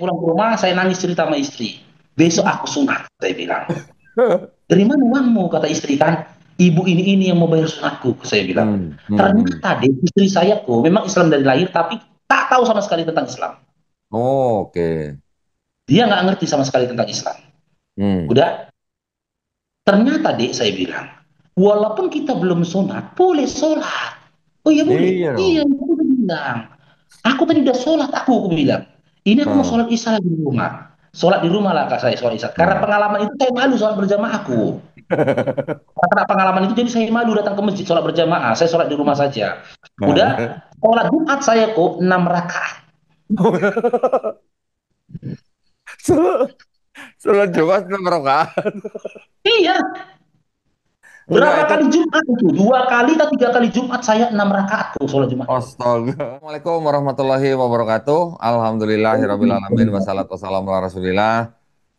pulang ke rumah, saya nangis cerita sama istri. Besok aku sunat, saya bilang. Dari mana uangmu? Kata istri kan. Ibu ini yang mau bayar sunatku, saya bilang. Ternyata deh, istri saya kok memang Islam dari lahir, tapi tak tahu sama sekali tentang Islam. Oh, oke. Dia nggak ngerti sama sekali tentang Islam. Hmm. Udah, ternyata dek saya bilang, walaupun kita belum sunat, boleh sholat. Oh iya boleh. Iya Iya, dong. aku udah bilang. Aku tadi udah sholat, aku bilang. Ini aku mau Nah, sholat isya di rumah. Sholat di rumah lah kak saya sholat isya. Karena nah. pengalaman itu saya malu sholat berjamaah aku. Karena pengalaman itu jadi saya malu datang ke masjid sholat berjamaah. Saya sholat di rumah saja. Udah, Nah. sholat Jumat saya kok 6 rakaat. Sholat Jumat 6 rakaat. Iya, Enggak berapa itu. kali Jumat itu? 2 kali atau 3 kali Jumat saya 6 rakaat tuh sholat Jumat itu. Astaga. Assalamualaikum warahmatullahi wabarakatuh. Alhamdulillahirabbil alamin wassalatu wassalamu ala Rasulillah.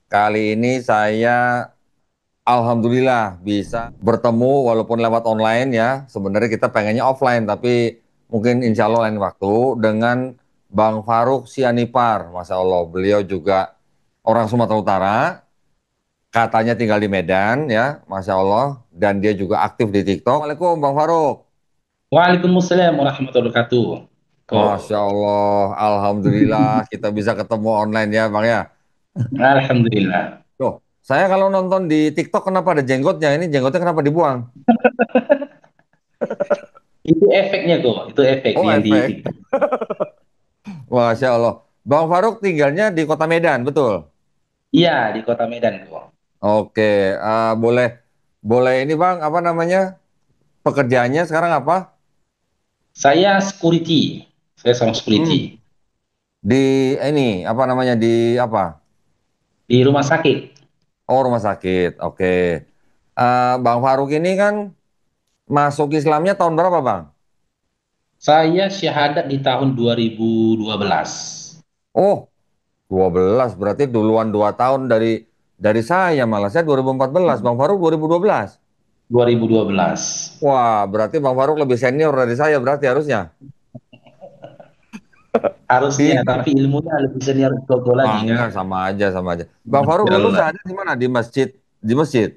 Kali ini saya alhamdulillah bisa bertemu walaupun lewat online ya. Sebenarnya kita pengennya offline tapi mungkin insya Allah lain waktu dengan Bang Faruk Sianipar. Masya Allah, beliau juga orang Sumatera Utara. Katanya tinggal di Medan ya, Masya Allah. Dan dia juga aktif di TikTok. Assalamualaikum Bang Faruk. Waalaikumsalam warahmatullahi wabarakatuh. Kok, Masya Allah, Alhamdulillah kita bisa ketemu online ya Bang ya. alhamdulillah. Loh, saya kalau nonton di TikTok kenapa ada jenggotnya? Ini jenggotnya kenapa dibuang? Itu efeknya kok, itu efek Oh, yang di efek. TikTok. Masya Allah. Bang Faruk tinggalnya di kota Medan, betul? Iya, di kota Medan kok. Oke, boleh boleh ini Bang, apa namanya? Pekerjaannya sekarang apa? Saya security, saya seorang security Hmm, di ini apa namanya di apa? di rumah sakit. Oh, rumah sakit. Oke. Bang Faruk ini kan masuk Islamnya tahun berapa, Bang? Saya syahadat di tahun 2012. Oh, 12 berarti duluan 2 tahun dari saya malah saya 2014, Bang Faruk 2012. 2012. Wah, berarti Bang Faruk lebih senior dari saya berarti harusnya. Harusnya, Iya. tapi ilmunya lebih senior Gogo lagi Enggak, kan. sama aja, sama aja. Bang Faruk Masya dulu Allah. saya di mana? Di masjid, di masjid.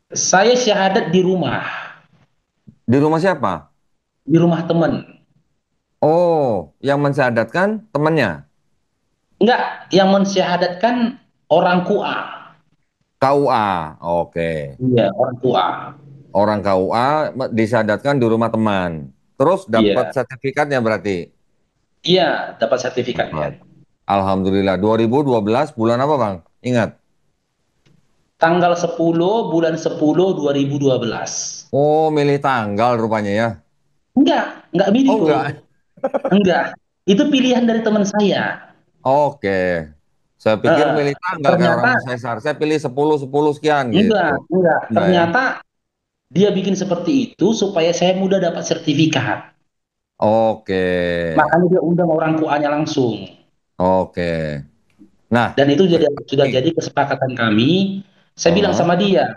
Saya syahadat di rumah, Di rumah siapa? di rumah teman. Oh, yang mensyahadatkan temannya. Enggak, yang mensyahadatkan orang KUA. KUA. Oke. Iya, orang KUA. Orang KUA disyahadatkan di rumah teman. Terus dapat Iya, sertifikatnya berarti. iya, dapat sertifikatnya. Dapat. Alhamdulillah. 2012 bulan apa, Bang? Ingat. Tanggal 10 bulan 10 2012. Oh, milih tanggal rupanya ya. Enggak milih Oh, kok. enggak. Enggak. Itu pilihan dari teman saya. Oke. Saya pikir Heeh. milih tanggal kayak orang Ternyata mau sesar. Saya pilih 10 10 sekian gitu. enggak. Enggak ya? Ternyata dia bikin seperti itu supaya saya mudah dapat sertifikat. Oke. Makanya dia undang orang tuanya langsung. Oke. Nah, Dan itu sudah ini. jadi kesepakatan kami. Saya bilang Oh, sama dia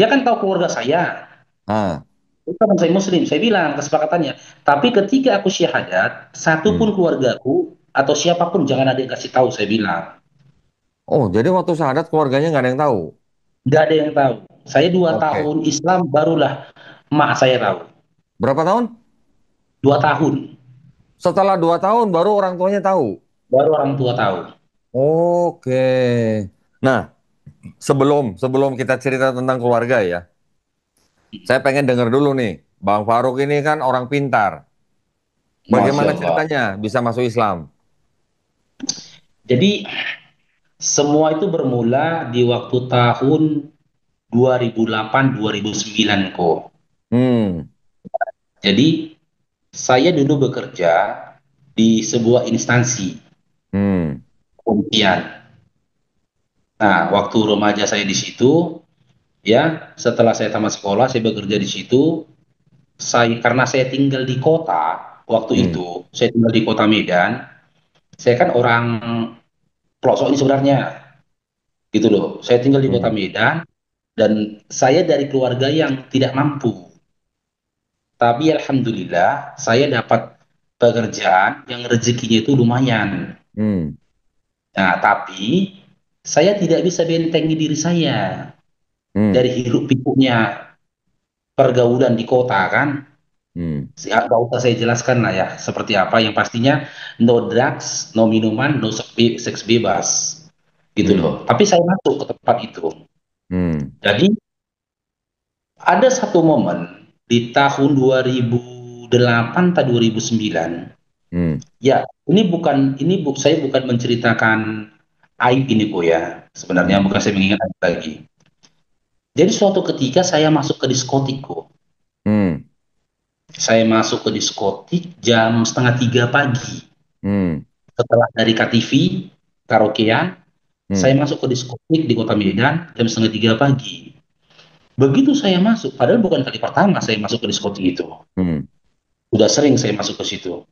kan tahu keluarga saya. ah, Itu teman saya Muslim. Saya bilang kesepakatannya. Tapi ketika aku syahadat, satu hmm. pun keluargaku atau siapapun jangan ada yang kasih tahu. Saya bilang. Oh, jadi waktu syahadat keluarganya nggak ada yang tahu. Nggak ada yang tahu. Saya dua Oke. tahun Islam barulah mak saya tahu. Berapa tahun? 2 tahun Setelah 2 tahun baru orang tuanya tahu. baru orang tua tahu. Oke. Nah, sebelum sebelum kita cerita tentang keluarga ya, saya pengen dengar dulu nih. Bang Faruk ini kan orang pintar. Masya Bagaimana Allah. ceritanya bisa masuk Islam? Jadi semua itu bermula di waktu tahun 2008 2009 kok. Hmm, Jadi saya dulu bekerja di sebuah instansi hmm, kepolisian. Nah, waktu remaja saya di situ, ya, setelah saya tamat sekolah, saya bekerja di situ. Karena saya tinggal di kota waktu hmm, itu, saya tinggal di kota Medan. Saya kan orang pelosok ini sebenarnya, gitu loh. Saya tinggal di kota hmm, Medan dan saya dari keluarga yang tidak mampu. Tapi alhamdulillah saya dapat pekerjaan yang rezekinya itu lumayan. hmm. Nah, tapi saya tidak bisa bentengi diri saya Hmm. dari hiruk pikuknya pergaulan di kota kan. Hmm. Nggak usah saya jelaskan lah ya seperti apa. Yang pastinya no drugs, no minuman, no seks bebas gitu Hmm. loh. Tapi saya masuk ke tempat itu. Hmm. Jadi ada satu momen di tahun 2008 atau 2009. Hmm. Ya, saya bukan menceritakan aib ini kok ya. Sebenarnya Hmm. bukan saya mengingat aib lagi. Jadi suatu ketika saya masuk ke diskotik kok. Hmm. Saya masuk ke diskotik jam setengah 3 pagi. Hmm. Setelah dari KTV, karaokean, saya Hmm. masuk ke diskotik di Kota Medan jam setengah 3 pagi. Begitu saya masuk, padahal bukan kali pertama saya masuk ke diskotik itu. Hmm. Sudah sering saya masuk ke situ.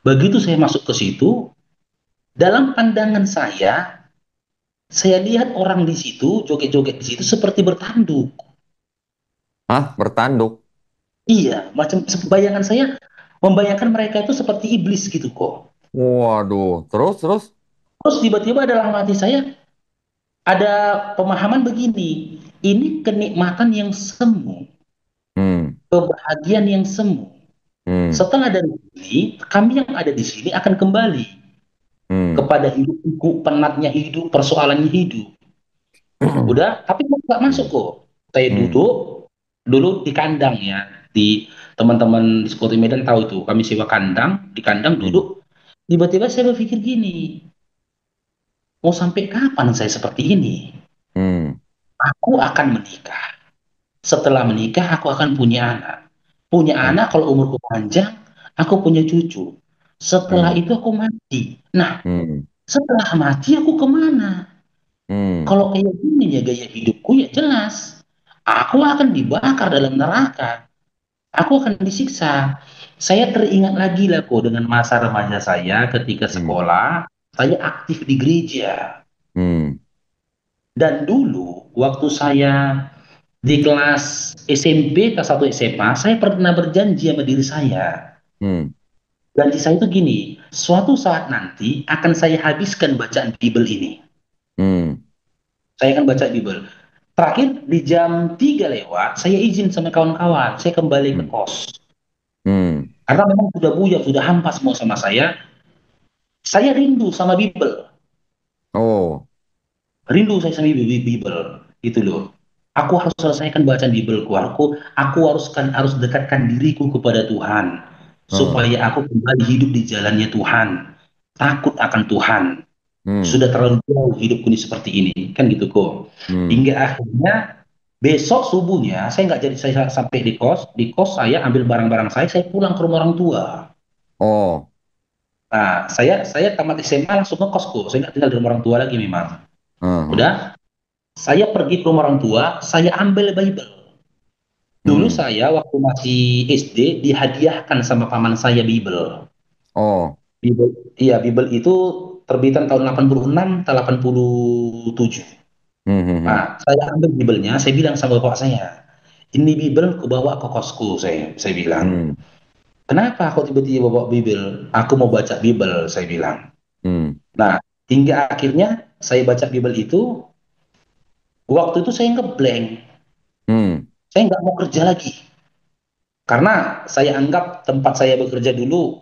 Begitu saya masuk ke situ, dalam pandangan saya lihat orang di situ, joget-joget di situ seperti bertanduk. Hah? Bertanduk? Iya, macam bayangan saya membayangkan mereka itu seperti iblis gitu kok. Waduh. Terus, terus? Terus tiba-tiba dalam hati saya ada pemahaman begini, ini kenikmatan yang semu, Hmm. kebahagiaan yang semu. Hmm. Setelah dari ini, kami yang ada di sini akan kembali Hmm. kepada hidup, penatnya hidup, persoalannya hidup. Udah, tapi nggak masuk Hmm. kok. Saya Hmm. duduk dulu di kandang ya, di teman-teman di Sekoti Medan tahu itu, kami sewa kandang, di kandang Hmm. duduk. Tiba-tiba saya berpikir gini, mau sampai kapan saya seperti ini? Hmm. Aku akan menikah. Setelah menikah, aku akan punya anak. Punya Hmm. anak kalau umurku panjang, aku punya cucu. Setelah Hmm. itu aku mati. Nah, Hmm. setelah mati aku kemana? Hmm. Kalau kayak gini ya gaya hidupku ya jelas. Aku akan dibakar dalam neraka. Aku akan disiksa. Saya teringat lagi lah kok dengan masa remaja saya ketika Hmm. sekolah, saya aktif di gereja. Hmm. Dan dulu waktu saya di kelas SMP kelas 1 SMA, saya pernah berjanji sama diri saya. Hmm. Janji saya itu gini, suatu saat nanti akan saya habiskan bacaan Bible ini. Hmm. Saya akan baca Bible. Terakhir di jam 3 lewat, saya izin sama kawan-kawan, saya kembali ke Hmm. kos. Hmm. Karena memang sudah buyar, sudah hampa semua sama saya. Saya rindu sama Bible. Oh. Rindu saya sama Bible. Gitu loh. Aku harus selesaikan bacaan Bibelku. Aku harus dekatkan diriku kepada Tuhan Oh. supaya aku kembali hidup di jalannya Tuhan. Takut akan Tuhan. Hmm. Sudah terlalu jauh hidupku ini seperti ini, kan gitu kok. Hmm. Hingga akhirnya besok subuhnya saya nggak jadi saya sampai di kos saya ambil barang-barang saya pulang ke rumah orang tua. Oh. Nah, saya tamat SMA langsung ke kosku. Saya nggak tinggal di rumah orang tua lagi memang. Uh-huh. Udah, saya pergi ke rumah orang tua, saya ambil Bible. Dulu Hmm. saya waktu masih SD dihadiahkan sama paman saya Bible. Oh. Bible, iya Bible itu terbitan tahun 86 atau 87. Hmm. Hmm. Hmm. Nah, saya ambil Bible-nya, saya bilang sama bapak saya, ini Bible aku bawa ke kosku, saya bilang. Hmm. Kenapa kok tiba-tiba bawa Bible? Aku mau baca Bible, saya bilang. Hmm. Nah, hingga akhirnya saya baca Bible itu, waktu itu saya ngeblank. Hmm. Saya nggak mau kerja lagi. Karena saya anggap tempat saya bekerja dulu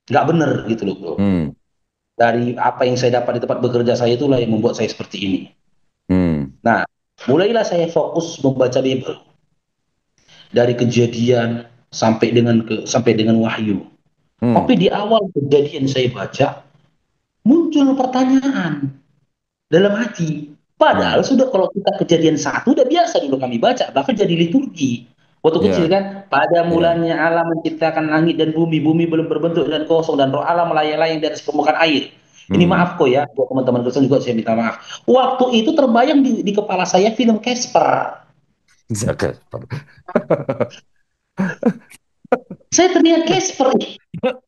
nggak benar gitu loh, bro. Hmm. Dari apa yang saya dapat di tempat bekerja saya itulah yang membuat saya seperti ini. Hmm. Nah, mulailah saya fokus membaca Bible dari kejadian sampai dengan wahyu. Tapi Hmm. di awal kejadian saya baca muncul pertanyaan dalam hati. Hmm. Padahal sudah kalau kita kejadian satu udah biasa dulu kami baca, bahkan jadi liturgi. Waktu kecil Ya. kan, pada Ya. mulanya Allah menciptakan langit dan bumi, bumi belum berbentuk dan kosong, dan roh Allah melayang-layang di atas permukaan air. Ini Hmm. maaf kok ya, buat teman-teman Kristen juga saya minta maaf. Waktu itu terbayang di kepala saya film Casper. Jaga. Saya teringat Casper,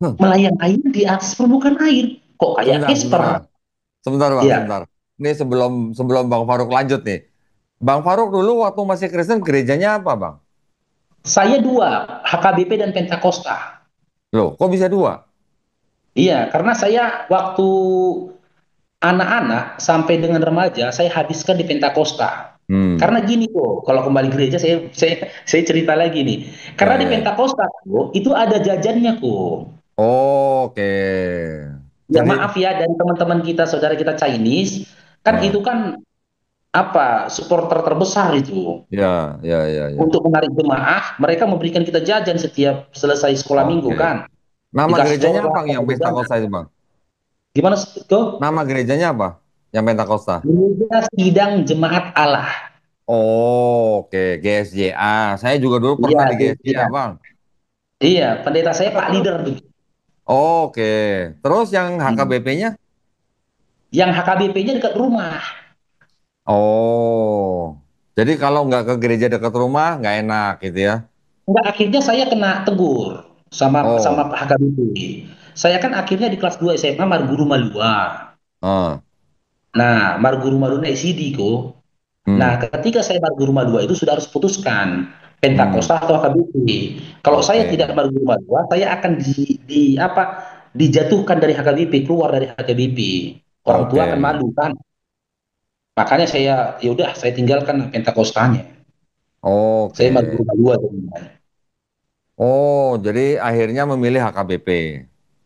melayang-layang di atas permukaan air. Kok kayak Sebentar, sebentar, Casper? Bang. Sebentar, Bang, Ya, sebentar. Ini sebelum sebelum Bang Faruk lanjut nih. Bang Faruk dulu waktu masih Kristen gerejanya apa, Bang? saya dua, HKBP dan Pentakosta. Loh, kok bisa dua? Iya, karena saya waktu anak-anak sampai dengan remaja saya habiskan di Pentakosta. Hmm. Karena gini kok, kalau kembali gereja saya cerita lagi nih. Karena Ya, di ya, ya. Pentakosta kok itu ada jajannya kok. Oke. Ya Jadi, maaf ya, dari teman-teman kita, saudara kita Chinese, kan ah, itu kan apa supporter terbesar itu. ya, ya, ya, ya. Untuk menarik jemaah, mereka memberikan kita jajan setiap selesai sekolah minggu Oke. kan. Nama Dikasih gerejanya apa coklat yang atau jajan. Pentakosta itu, Bang? Gimana tuh? Nama gerejanya apa? Yang Pentakosta? Gereja Sidang Jemaat Allah. Oh, oke, GSJA. Saya juga dulu Iya, pernah di GSJA, iya. Bang. Iya, pendeta saya Pak Leader tuh. Oke. Terus yang Hmm. HKBP-nya? Yang HKBP-nya dekat rumah. Oh. Jadi kalau nggak ke gereja dekat rumah, nggak enak gitu ya? Enggak, akhirnya saya kena tegur sama Oh. sama Pak HKBP. Saya kan akhirnya di kelas 2 SMA Marguru Malua. Ah. Nah, Marguru Malua SD ko. Nah, Hmm. ketika saya Marguru Malua itu sudah harus putuskan Hmm. Pentakosta atau HKBP. Kalau saya Oke. tidak Marguru Malua, saya akan di apa dijatuhkan dari HKBP, keluar dari HKBP. Orang tua akan Oke. malu kan. Makanya saya ya udah saya tinggalkan Pentakostanya. Saya Oke. Marguru Malua jadinya. Oh, jadi akhirnya memilih HKBP.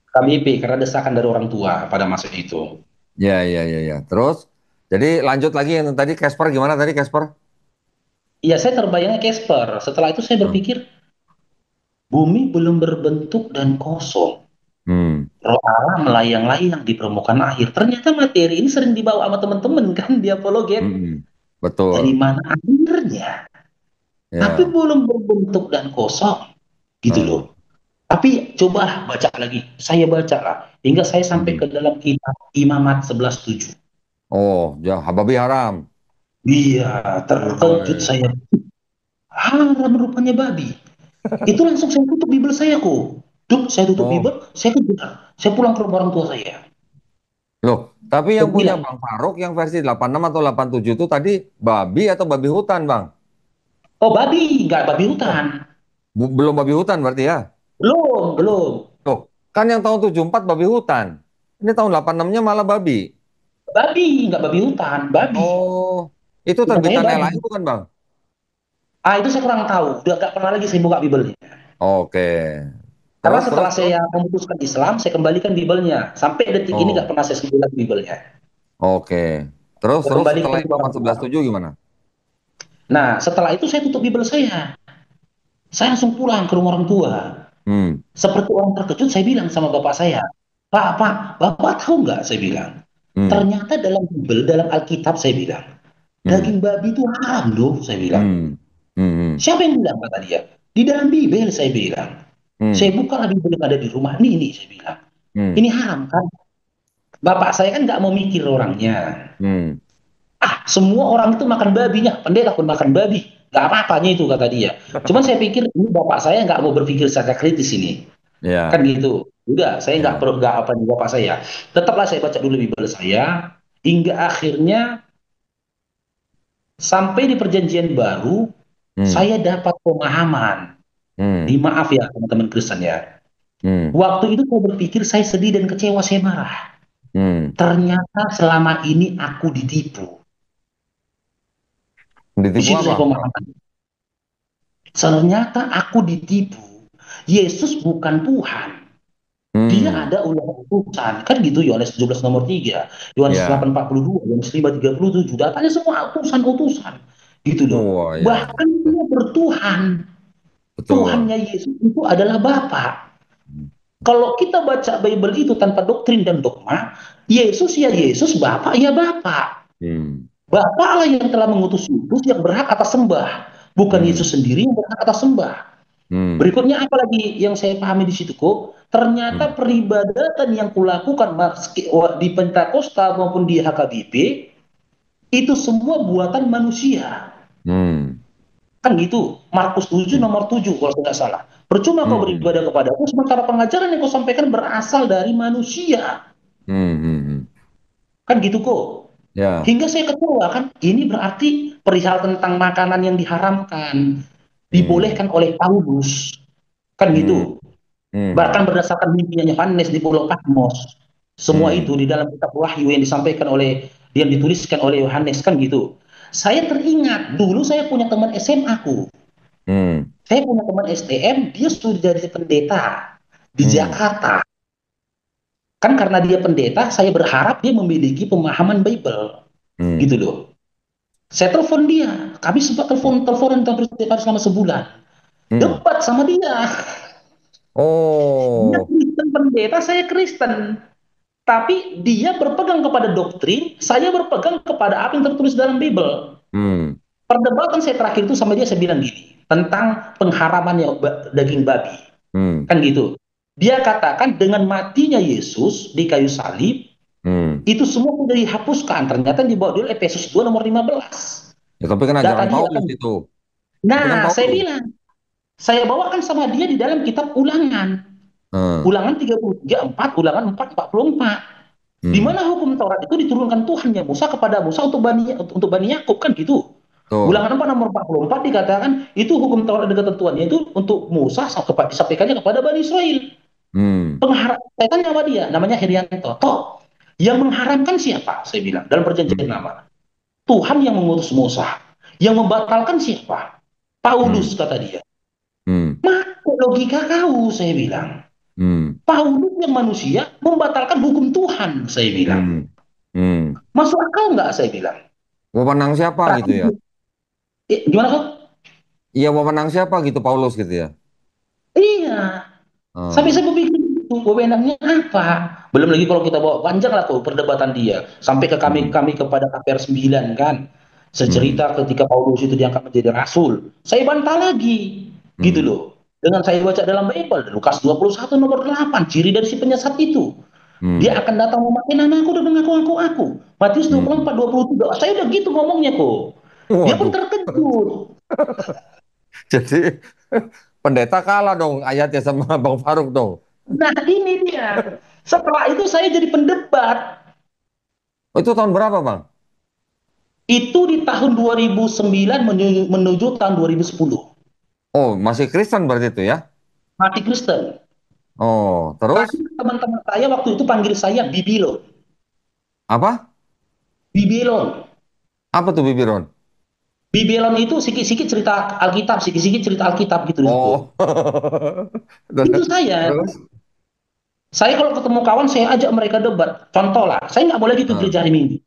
HKBP karena desakan dari orang tua pada masa itu. Ya, ya, ya, ya. Terus, jadi lanjut lagi yang tadi Casper gimana tadi Casper? Iya, saya terbayangnya Casper. Setelah itu saya Hmm. berpikir, bumi belum berbentuk dan kosong. Hmm. Roh Allah melayang-layang di permukaan air. Ternyata materi ini sering dibawa sama teman-teman kan di apologet. Hmm. Dari Betul. mana akhirnya? Tapi Ya. belum berbentuk dan kosong. Gitu loh. Ah. Tapi coba baca lagi. Saya baca lah. Hingga saya sampai Hmm. ke dalam kitab Imamat 11:7. Oh, ya, Hababi haram. Iya, Oh, terkejut iya. saya. Haram rupanya babi. Itu langsung saya tutup Bible saya kok. Duk, saya tutup Oh, Bible, saya kejar. Saya pulang ke rumah orang tua saya. loh, tapi Saya yang punya bilang, Bang Faruk yang versi 86 atau 87 itu tadi babi atau babi hutan, Bang? oh babi, nggak babi Oh, hutan. belum babi hutan berarti ya? Belum, belum. Loh, kan yang tahun 74 babi hutan. Ini tahun 86-nya malah babi. Babi, nggak babi hutan, babi. Oh, itu Bukan saya terbitan babi. LA itu kan, Bang? Ah, itu saya kurang tahu. Udah nggak pernah lagi saya buka Bible. Oke. Karena Terus, terus, setelah terus. saya memutuskan Islam, saya kembalikan Bible-nya. Sampai detik ini nggak Oh, pernah saya sentuh lagi Bible-nya. oke. Terus, Saya terus kembalikan setelah ke Imamat orang tua. 11.7 gimana? Nah, setelah itu saya tutup Bible saya. Saya langsung pulang ke rumah orang tua. Hmm, Seperti orang terkejut, saya bilang sama bapak saya, Pak, Bapak tahu nggak? Saya bilang, hmm, ternyata dalam Bible, dalam Alkitab, saya bilang, hmm, daging babi itu haram loh, saya bilang. hmm, hmm, Siapa yang bilang, kata dia? Di dalam Bible, saya bilang. Saya hmm, buka Bible yang ada di rumah, nih, saya bilang. hmm, Ini haram kan? Bapak saya kan nggak mau mikir orangnya. hmm, Ah, semua orang itu makan babinya. Pendeta pun makan babi. Gak apa-apanya itu, kata dia. Cuman saya pikir, ini bapak saya nggak mau berpikir secara kritis ini. Kan ya, gitu. Udah, saya nggak ya, perlu nggak apa di bapak saya. Tetaplah saya baca dulu Bible saya hingga akhirnya sampai di perjanjian baru hmm, saya dapat pemahaman. Ini hmm, maaf ya teman-teman Kristen ya. hmm, Waktu itu saya berpikir saya sedih dan kecewa, saya marah. hmm. Ternyata selama ini aku ditipu. Di Ditipu situ apa? saya pemahaman. Ternyata aku ditipu. Yesus bukan Tuhan. Dia Hmm, ada utusan. Kan gitu Yohanes 17 nomor 3. Yohanes ya, 8:42, Yohanes 5:37. Datanya semua utusan-utusan. Gitu loh. oh ya, ya, Bahkan betul, dia bertuhan. betul. Tuhannya Yesus itu adalah Bapa. Hmm, Kalau kita baca Bible itu tanpa doktrin dan dogma, Yesus ya Yesus, Bapa ya Bapa. hmm, Bapa lah yang telah mengutus Yesus yang berhak atas sembah. Bukan Yesus hmm, sendiri yang berhak atas sembah. hmm, Berikutnya apalagi yang saya pahami di situ kok, ternyata hmm, peribadatan yang kulakukan di Pentakosta maupun di HKBP itu semua buatan manusia. hmm, Kan gitu. Markus 7 hmm, nomor 7 kalau saya nggak salah. Percuma kau hmm, beribadah kepada aku sementara pengajaran yang kau sampaikan berasal dari manusia. hmm, hmm, hmm. Kan gitu kok. Ya, Hingga saya ketawa kan, ini berarti perihal tentang makanan yang diharamkan, hmm, dibolehkan oleh Paulus. Kan hmm, gitu. hmm, Bahkan hmm. berdasarkan mimpinya Yohanes di Pulau Patmos. Semua hmm, itu di dalam kitab Wahyu yang disampaikan oleh yang dituliskan oleh Yohanes kan gitu. Saya teringat dulu saya punya teman SMA aku. hmm, Saya punya teman STM, dia sudah jadi pendeta di hmm, Jakarta. Kan karena dia pendeta, saya berharap dia memiliki pemahaman Bible. hmm, Gitu loh. Saya telepon dia. Kami sempat teleponan selama sebulan. hmm. Debat sama dia. Dia Oh, Kristen pendeta, saya Kristen. Tapi dia berpegang kepada doktrin, saya berpegang kepada apa yang tertulis dalam Bible. hmm, Perdebatan saya terakhir itu sama dia, saya bilang gini, tentang pengharamannya daging babi. hmm, Kan gitu. Dia katakan dengan matinya Yesus di kayu salib, hmm. itu semua sudah dihapuskan. Ternyata dibawa dulu Efesus 2 nomor 15. Ya, tapi kan Kata ajaran dia Paulus kan. itu. Itu kan Nah, saya Paulus. bilang, saya bawakan sama dia di dalam kitab Ulangan. Hmm, Ulangan 33, 4, Ulangan 4, 44. Di hmm. mana hukum Taurat itu diturunkan Tuhan ya Musa kepada Musa untuk Bani Yakub kan gitu. Betul. Ulangan 4 nomor 44 dikatakan itu hukum Taurat dan ketentuannya itu untuk Musa disampaikannya kepada Bani Israel. Hmm, Pengharap, saya tanya sama dia, namanya Herianto. Toh, yang mengharamkan siapa? Saya bilang dalam perjanjian hmm, lama. Tuhan yang mengutus Musa. Yang membatalkan siapa? hmm, Paulus kata dia. hmm, Maka logika kau, saya bilang. hmm, Paulus yang manusia membatalkan hukum Tuhan, saya bilang. hmm, hmm. Masuk akal nggak, saya bilang. Wewenang siapa gitu ya? Terakhir, gimana kok? Iya, wewenang siapa gitu Paulus gitu ya? Iya. Sampai Hmm, saya berpikir itu wewenangnya apa? Belum lagi kalau kita bawa panjang lah tuh perdebatan dia. Sampai ke kami hmm, kami kepada KPR 9 kan. hmm, Secerita ketika Paulus itu diangkat menjadi rasul. Saya bantah lagi. Gitu hmm, loh. Dengan saya baca dalam Bible, Lukas 21 nomor 8, ciri dari si penyesat itu. Dia hmm, akan datang memakai namaku dan mengaku aku. Matius hmm. 24, 23. Saya udah gitu ngomongnya kok. Dia pun Waduh. terkejut. Jadi pendeta kalah dong ayatnya sama Bang Faruk dong. Nah ini dia. Setelah itu saya jadi pendebat. Oh, itu tahun berapa, Bang? Itu di tahun 2009 menuju tahun 2010. Oh, masih Kristen berarti itu ya? Mati Kristen. Oh, Tapi terus teman-teman saya waktu itu panggil saya Bibilon. apa? Bibilon. Apa tuh Bibiron? Bibilon itu sikit-sikit cerita Alkitab, sikit-sikit cerita Alkitab gitu loh. Oh. Itu saya. Terus? Saya kalau ketemu kawan, saya ajak mereka debat. Contoh lah, saya nggak boleh ke Ah, gereja hari Minggu.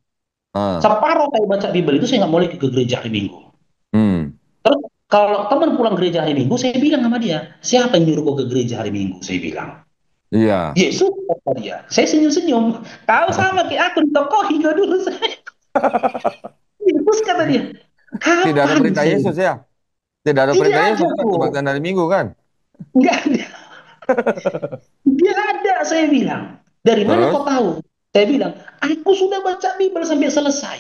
ah, Separuh saya baca Bible itu saya nggak boleh ke gereja hari Minggu. hmm, Terus kalau teman pulang gereja hari Minggu, saya bilang sama dia, siapa yang nyuruh kau ke gereja hari Minggu? Saya bilang. iya. Yesus kata dia. Saya senyum-senyum. Kau sama kayak aku ditokohi kau dulu. Yesus kata dia. Tidak ada Kapan perintah saya? Yesus ya? Tidak ada Tidak perintah ada Yesus kan kok. kebaktian hari Minggu kan? Enggak ada. Dia ada, saya bilang. Dari mana kau Terus? tahu? Saya bilang, aku sudah baca Bible sampai selesai.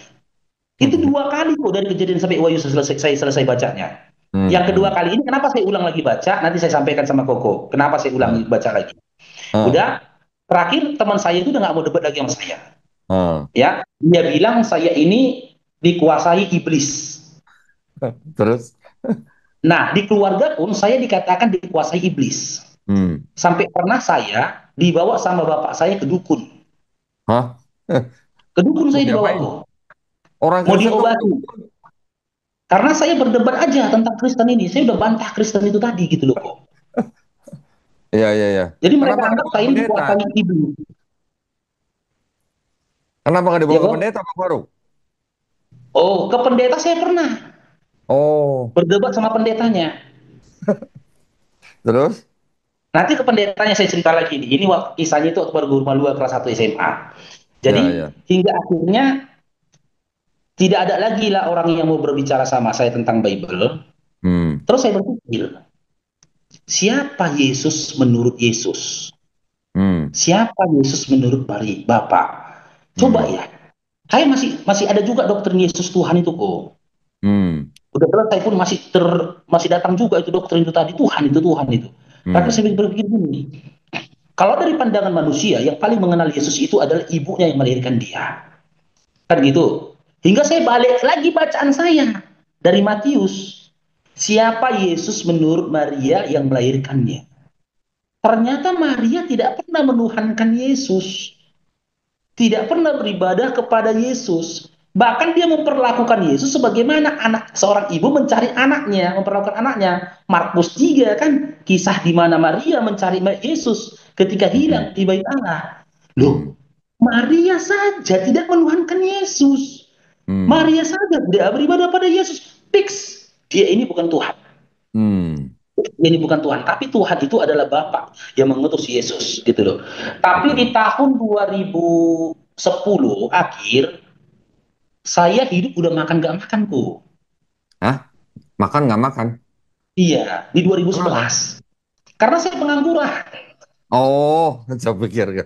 Itu dua kali kok dari kejadian sampai Wahyu saya selesai bacanya. Hmm, Yang kedua hmm, kali ini kenapa saya ulang lagi baca? Nanti saya sampaikan sama Koko. Kenapa saya ulang hmm, baca lagi? hmm, Udah, terakhir teman saya itu udah nggak mau debat lagi sama saya. hmm. Ya, dia bilang saya ini dikuasai iblis. Terus? Nah, di keluarga pun saya dikatakan dikuasai iblis. Hmm. Sampai pernah saya dibawa sama bapak saya ke dukun. Hah? Ke dukun Mau saya dibawa diapain? kok. Orang Mau Kristen kok diobati. Karena saya berdebat aja tentang Kristen ini. Saya udah bantah Kristen itu tadi gitu loh kok. iya, iya, iya. Jadi mereka Kenapa nggak anggap dibawa saya ke ini pendeta? dikuasai iblis. Kenapa nggak Ya dibawa ke kok? pendeta, Bang Faruk? Oh, ke pendeta saya pernah Oh, berdebat sama pendetanya. terus? Nanti ke pendetanya saya cerita lagi nih. Ini waktu kisahnya itu waktu baru guru dua kelas 1 SMA. Ya, Jadi ya. hingga akhirnya tidak ada lagi lah orang yang mau berbicara sama saya tentang Bible. Hmm, Terus saya berpikir, siapa Yesus menurut Yesus? hmm, Siapa Yesus menurut Bapak? Coba hmm, ya. Saya masih ada juga doktrin Yesus Tuhan itu kok. hmm, Udah selesai pun masih datang juga itu doktrin itu tadi Tuhan itu. Tapi hmm. saya berpikir gini, kalau dari pandangan manusia yang paling mengenal Yesus itu adalah ibunya yang melahirkan dia. Kan gitu. Hingga saya balik lagi bacaan saya dari Matius. Siapa Yesus menurut Maria yang melahirkannya? Ternyata Maria tidak pernah menuhankan Yesus. tidak pernah beribadah kepada Yesus. Bahkan dia memperlakukan Yesus sebagaimana anak seorang ibu mencari anaknya, memperlakukan anaknya. Markus 3 kan kisah di mana Maria mencari Yesus ketika Hmm. hilang di bait Allah. Hmm. Loh, Maria saja tidak menuhankan Yesus. Hmm. Maria saja tidak beribadah pada Yesus. Fix. Dia ini bukan Tuhan. Hmm. Dia ini bukan Tuhan. Tapi Tuhan itu adalah Bapa yang mengutus Yesus. Gitu loh. Tapi di Hmm. tahun 2010 akhir, saya hidup udah makan gak makan kok. Hah? Makan nggak makan? Iya, di Kenapa? 2011. Karena saya pengangguran. Oh, saya pikir.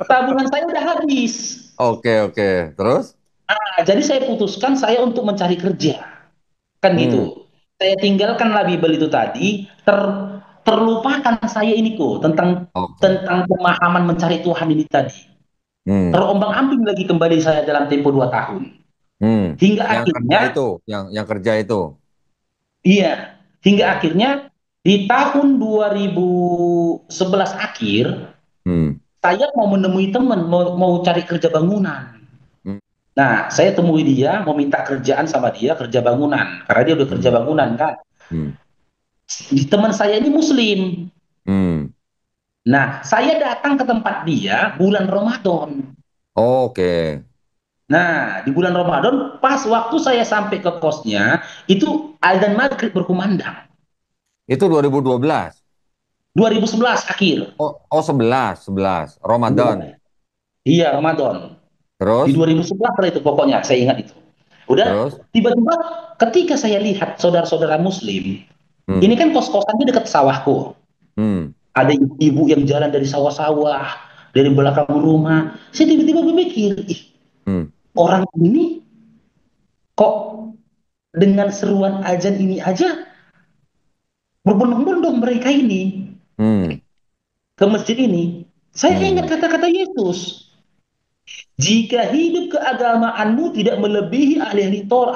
Tabungan saya udah habis. Oke, oke. Terus? Nah, jadi saya putuskan saya untuk mencari kerja. Kan Hmm. gitu. Saya tinggalkanlah Bible itu tadi, terlupakan saya ini kok tentang Oke. tentang pemahaman mencari Tuhan ini tadi. Hmm. Terombang-ambing lagi kembali saya dalam tempo 2 tahun. Hmm. Hingga Yang kerja akhirnya, itu, yang kerja itu. iya, hingga Hmm. akhirnya di tahun 2011 akhir, Hmm. saya mau menemui teman, mau cari kerja bangunan. Hmm. Nah, saya temui dia, mau minta kerjaan sama dia, kerja bangunan. Karena dia udah kerja Hmm. bangunan kan. Hmm. Di teman saya ini Muslim. Hmm. Nah, saya datang ke tempat dia bulan Ramadan. Oke. Nah, di bulan Ramadan, pas waktu saya sampai ke kosnya, itu azan maghrib berkumandang. Itu 2012. 2011 akhir. Oh, oh 11, 11. Iya, Ramadan. iya Ramadan. Di Terus? 2011 lah itu pokoknya, saya ingat itu. Udah, Terus? tiba-tiba ketika saya lihat saudara-saudara Muslim, ini Hmm. kan kos-kosannya dekat sawahku. Hmm. Ada ibu-ibu yang jalan dari sawah-sawah, dari belakang rumah. Saya tiba-tiba berpikir, ih, Hmm. orang ini kok dengan seruan azan ini aja berbondong-bondong mereka ini Hmm. ke masjid ini. Saya ingat Hmm. kata-kata Yesus. Jika hidup keagamaanmu tidak melebihi ahli-ahli Torah,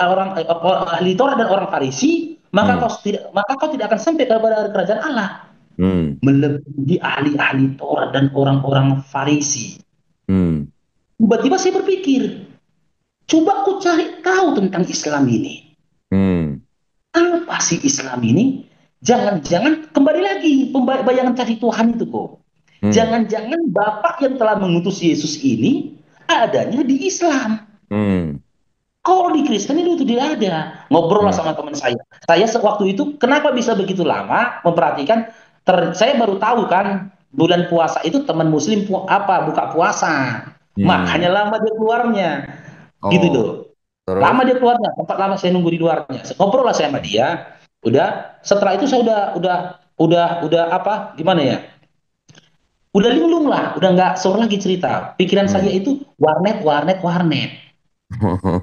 ahli Torah dan orang Farisi, Hmm. maka kau tidak akan sampai kepada kerajaan Allah. Hmm. Melebihi ahli-ahli Torah dan orang-orang Farisi. Hmm. Tiba-tiba saya berpikir, coba aku cari tahu tentang Islam ini. Hmm. Apa sih Islam ini? Jangan-jangan kembali lagi bayangan cari Tuhan itu kok. Hmm. Jangan-jangan Bapak yang telah mengutus Yesus ini adanya di Islam. Hmm. Kalau di Kristen itu tidak ada. Ngobrol lah Hmm. sama teman saya. Saya sewaktu itu kenapa bisa begitu lama memperhatikan. Saya baru tahu kan bulan puasa itu teman Muslim buka puasa. Makanya Hmm. lama dia keluarnya. Gitu Oh, loh. Lama terus? dia keluarnya, tempat lama saya nunggu di luarnya. Ngobrol lah saya sama dia. Udah, setelah itu saya udah apa? Gimana ya? Udah linglung lah, udah nggak sore lagi cerita. Pikiran saya Hmm. itu warnet, warnet, warnet.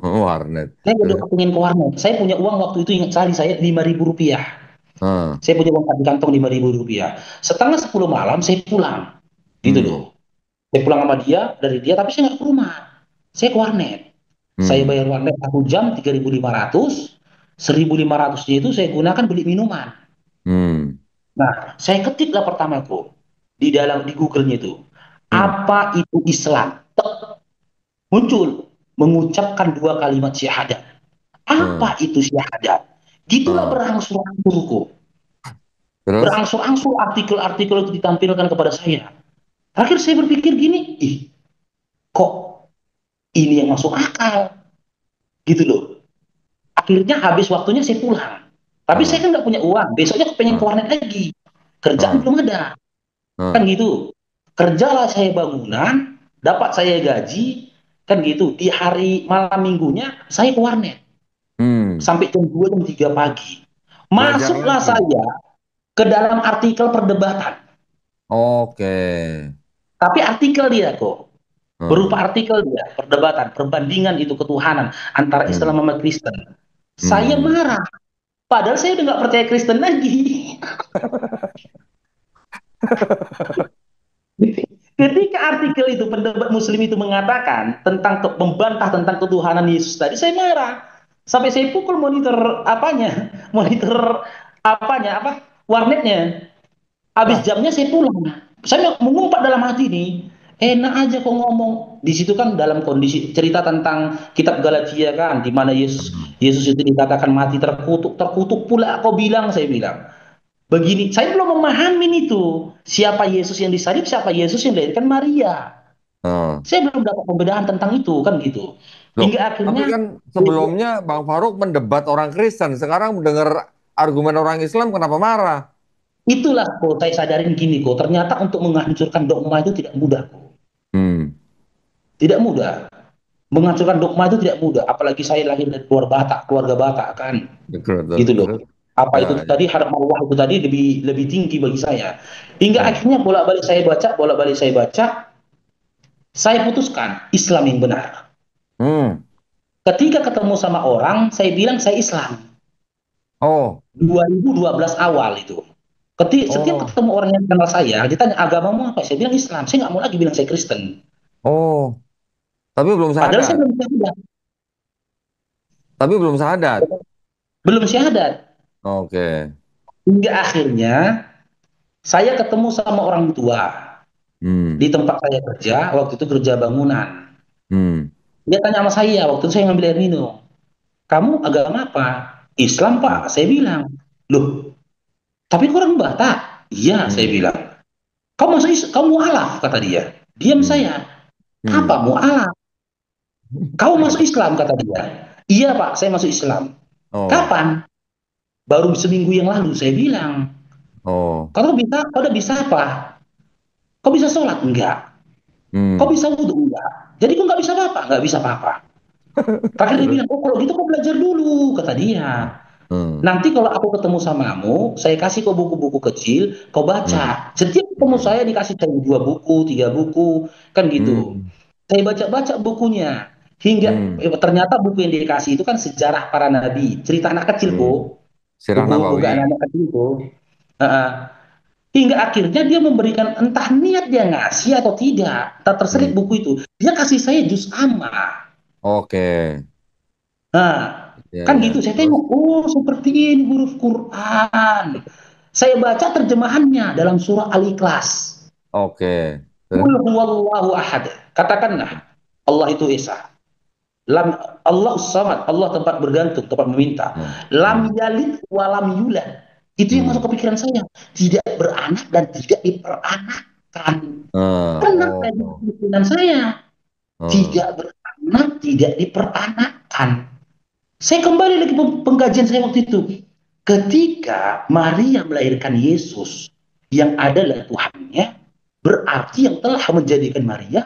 Warnet. Saya udah pengen ke warnet. Saya punya uang waktu itu ingat sekali saya 5.000 rupiah. Ah. Saya punya uang di kantong 5.000 rupiah. Setengah 10 malam saya pulang, gitu loh. Hmm. Saya pulang sama dia dari dia, tapi saya nggak ke rumah. Saya ke warnet. Saya Hmm. bayar warnet 1 jam 3.500. 1.500-nya itu saya gunakan beli minuman. Hmm. Nah, saya ketiklah pertama kok di dalam di Google-nya itu. Hmm. Apa itu Islam? Muncul mengucapkan 2 kalimat syahadat. Hmm. Apa itu syahadat? Gitulah Ah. berangsur-angsur kok. Terus? Berangsur-angsur artikel-artikel itu ditampilkan kepada saya. Terakhir saya berpikir gini, ih, kok ini yang masuk akal? Gitu loh. Akhirnya habis waktunya saya pulang. Tapi saya Ah. kan nggak punya uang. Besoknya pengen ke Ah. warnet lagi. Kerjaan Ah. belum ada. Kan Ah. gitu. Kerjalah saya bangunan, dapat saya gaji, kan gitu. Di hari malam minggunya saya ke warnet. Hmm. Sampai jam 2 jam 3 pagi. Belajar Masuklah lagi. saya ke dalam artikel perdebatan. Oke. Tapi artikel dia kok. Berupa Hmm. artikel dia, perdebatan, perbandingan itu ketuhanan antara Hmm. Islam sama Kristen. Saya Hmm. marah. Padahal saya udah nggak percaya Kristen lagi. Ketika artikel itu pendebat Muslim itu mengatakan tentang membantah tentang ketuhanan Yesus tadi, saya marah. Sampai saya pukul monitor apanya, monitor apanya, warnetnya. Habis Lah. jamnya saya pulang. Saya mengumpat dalam hati ini, Enak aja kok ngomong. Di situ kan dalam kondisi cerita tentang kitab Galatia kan, di mana Yesus Hmm. Yesus itu dikatakan mati terkutuk, terkutuk pula kau bilang, saya bilang. Begini, saya belum memahami itu. Siapa Yesus yang disalib, siapa Yesus yang dilahirkan Maria. Oh. Saya belum dapat pembedaan tentang itu kan gitu. Loh, Hingga tapi akhirnya kan sebelumnya Bang Faruk mendebat orang Kristen, sekarang mendengar argumen orang Islam kenapa marah? itulah kok saya sadarin gini kok. Ternyata untuk menghancurkan dogma itu tidak mudah kok. Hmm, Tidak mudah. Menghancurkan dogma itu tidak mudah. Apalagi saya lahir dari keluarga Batak kan. betul, betul, Gitu loh. betul. Apa Ya, itu ya. tadi harap marwah itu tadi lebih lebih tinggi bagi saya. Hingga Hmm. akhirnya bolak-balik saya baca, saya putuskan Islam yang benar. Hmm. Ketika ketemu sama orang, saya bilang saya Islam. Oh, 2012 awal itu. Setiap oh, ketemu orang yang kenal saya, ditanya agamamu apa? Saya bilang Islam. Saya nggak mau lagi bilang saya Kristen. oh. Tapi belum Padahal saya sadar. belum syahadat. Tapi belum sadar. Belum syahadat. Oke. Hingga akhirnya saya ketemu sama orang tua Hmm. di tempat saya kerja, waktu itu kerja bangunan. Hmm. Dia tanya sama saya, waktu itu saya ngambil air minum. Kamu agama apa? Islam, Hmm. Pak. Saya bilang. Loh, tapi kau orang Batak? Iya, saya Hmm. bilang. Kamu mualaf, kata dia. Diam Hmm. saya. Hmm. Apa mualaf? Kau masuk Islam, kata dia. Iya, Pak, saya masuk Islam. Oh, Kapan? Baru seminggu yang lalu, saya bilang. oh. Kau udah bisa apa? Kau bisa sholat? Enggak. Kau Hmm. bisa wudhu? Enggak. Jadi kau nggak bisa apa-apa? Nggak bisa apa-apa. Terakhir dia Terus? bilang, oh kalau gitu kau belajar dulu, kata dia. Hmm. Nanti kalau aku ketemu samamu, saya kasih kau buku-buku kecil, kau Hmm. baca. Setiap ketemu Hmm. saya dikasih tahu 2 buku, 3 buku, kan gitu. Hmm. Saya baca-baca bukunya. Hingga Hmm. ternyata buku yang dikasih itu kan sejarah para nabi, cerita anak kecil Hmm. kok, Sirah buku-buku Nabawi. anak-anak kecil kok. Heeh. Hingga akhirnya dia memberikan entah niat dia ngasih atau tidak, tak terselip Hmm. buku itu. Dia kasih saya juz amma. Oke. Nah, Ya, kan ya. gitu. Saya Terus? tengok, oh seperti ini huruf Quran. Saya baca terjemahannya dalam surah Al-Ikhlas. Oke. Qul Terus? huwallahu ahad. Katakanlah, Allah itu Esa. Lam, Allah samad, Allah tempat bergantung, tempat meminta. Hmm. Lam Hmm. yalid wa lam yulad. Itu yang Hmm. masuk ke pikiran saya. Tidak beranak dan tidak diperanakkan. Kenapa di Oh. pikiran saya? Oh. Tidak beranak, tidak diperanakkan. Saya kembali lagi pengkajian saya waktu itu. Ketika Maria melahirkan Yesus yang adalah Tuhannya, berarti yang telah menjadikan Maria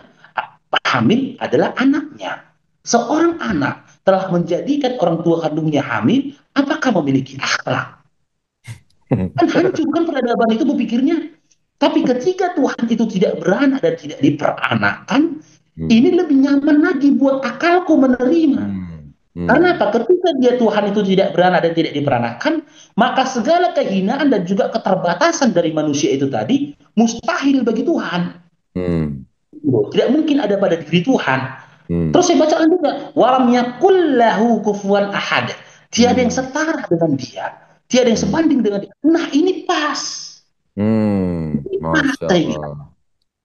hamil adalah anaknya. Seorang anak telah menjadikan orang tua kandungnya hamil, apakah memiliki akhlak? Kan hancur kan peradaban itu berpikirnya. Tapi ketika Tuhan itu tidak beranak dan tidak diperanakan, Hmm. ini lebih nyaman lagi buat akalku menerima. Hmm. Karena Hmm. apa? Ketika dia Tuhan itu tidak beranak dan tidak diperanakan, maka segala kehinaan dan juga keterbatasan dari manusia itu tadi mustahil bagi Tuhan. Hmm. Tidak mungkin ada pada diri Tuhan. Hmm. Terus saya baca juga, walam yakullahu kufuwan ahad. Tiada yang Hmm. setara dengan dia. Tiada yang Hmm. sebanding dengan dia. Nah ini pas. Hmm. Ini pas Masya saya bilang. Allah.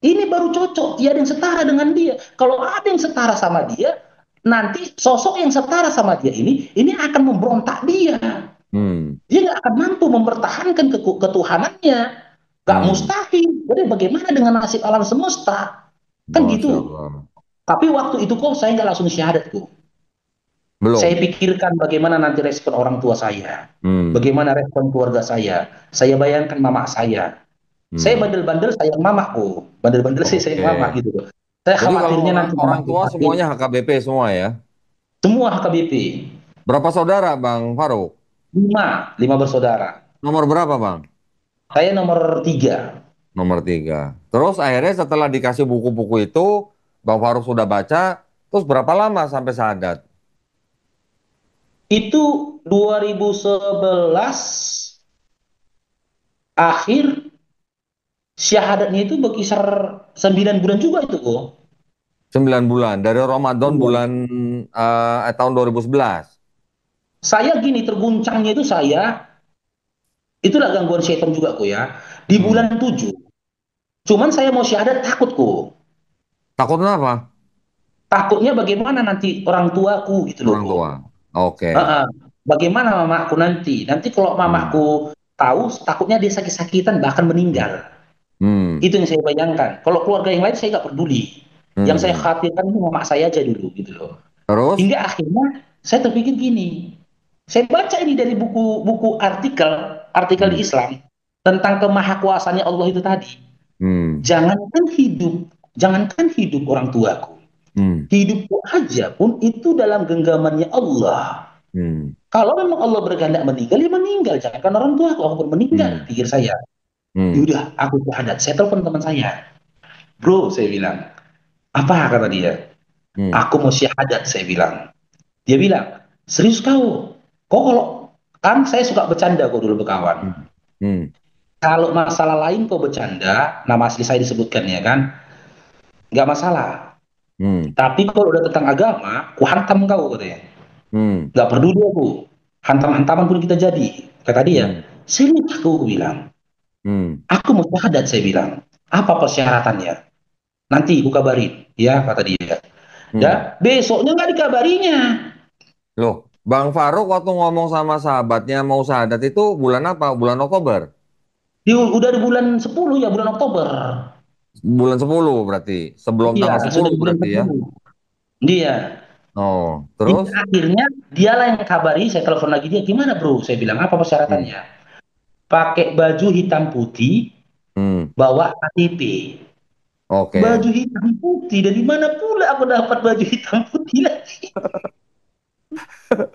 Ini baru cocok. Tiada yang setara dengan dia. Kalau ada yang setara sama dia, nanti sosok yang setara sama dia ini akan memberontak dia. Hmm. Dia nggak akan mampu mempertahankan ketuhanannya. Gak Hmm. mustahil. Jadi bagaimana dengan nasib alam semesta? Kan Masya gitu. Allah. Tapi waktu itu kok saya nggak langsung syahadat tuh. Saya Belum. pikirkan bagaimana nanti respon orang tua saya. Hmm. Bagaimana respon keluarga saya. Saya bayangkan mama saya. Saya Hmm. bandel-bandel sayang mamaku. Bandel-bandel saya sayang Oke. mama gitu loh. Saya Jadi kalau khawatirnya orang nanti orang mamaku tua sakit. semuanya HKBP semua ya? Semua HKBP. Berapa saudara Bang Faruk? 5 bersaudara. Nomor berapa Bang? Saya nomor 3. Nomor 3. Terus akhirnya setelah dikasih buku-buku itu, Bang Faruk sudah baca, terus berapa lama sampai sadat? Itu 2011 akhir syahadatnya itu berkisar 9 bulan juga itu kok. 9 bulan. Dari Ramadan Iya. bulan tahun 2011. Saya gini terguncangnya itu itulah gangguan setan juga kok ya. Di Hmm. bulan 7. Cuman saya mau syahadat takut kok. Takutnya apa? Takutnya bagaimana nanti orang tuaku gitu loh Orang bro. tua. Oke. Heeh. Bagaimana mamaku nanti? Nanti kalau Hmm. mamaku tahu, takutnya dia sakit-sakitan bahkan Hmm. meninggal. Hmm. Itu yang saya bayangkan. Kalau keluarga yang lain saya nggak peduli. Yang saya Hmm. khawatirkan ini mama saya aja dulu gitu loh. Terus? Hingga akhirnya saya terpikir gini. Saya baca ini dari buku-buku artikel Hmm. Islam tentang kemahakuasaannya Allah itu tadi. Hmm. Jangankan hidup, jangankan hidup orang tuaku. Hmm. Hidupku aja pun itu dalam genggamannya Allah. Hmm. Kalau memang Allah berkehendak meninggal, ya meninggal. Jangankan orang tua, aku pun meninggal, Hmm. pikir saya. Hmm. Yaudah, aku syahadat. Saya telepon teman saya. Bro, saya bilang. Apa kata dia? Hmm. Aku mau syahadat, saya bilang. Dia bilang, serius kau? Kok kalau, kan saya suka bercanda kok dulu berkawan. Hmm. Hmm. Kalau masalah lain kau bercanda, nama asli saya disebutkan ya kan, nggak masalah. Hmm. Tapi kalau udah tentang agama, ku hantam kau katanya. Hmm. Nggak peduli aku. Hantam-hantaman pun kita jadi. Kata dia, Hmm. serius aku bilang. Hmm. Aku mau syahadat, saya bilang. Apa persyaratannya? Nanti ku kabarin. Ya, kata dia. Hmm. Dah, besoknya nggak dikabarinya. Loh, Bang Faruk waktu ngomong sama sahabatnya mau syahadat itu bulan apa? Bulan Oktober? Udah di bulan 10 ya, bulan Oktober. Bulan 10 berarti. Sebelum Iya, tanggal sudah 10 di bulan berarti ya. 10. Dia. Oh, Hingga terus? akhirnya dialah yang kabari, saya telepon lagi dia, gimana bro? Saya bilang, apa Hmm. persyaratannya? Pakai baju hitam putih, Hmm. bawa KTP. Oke. Baju hitam putih, dari mana pula aku dapat baju hitam putih lagi?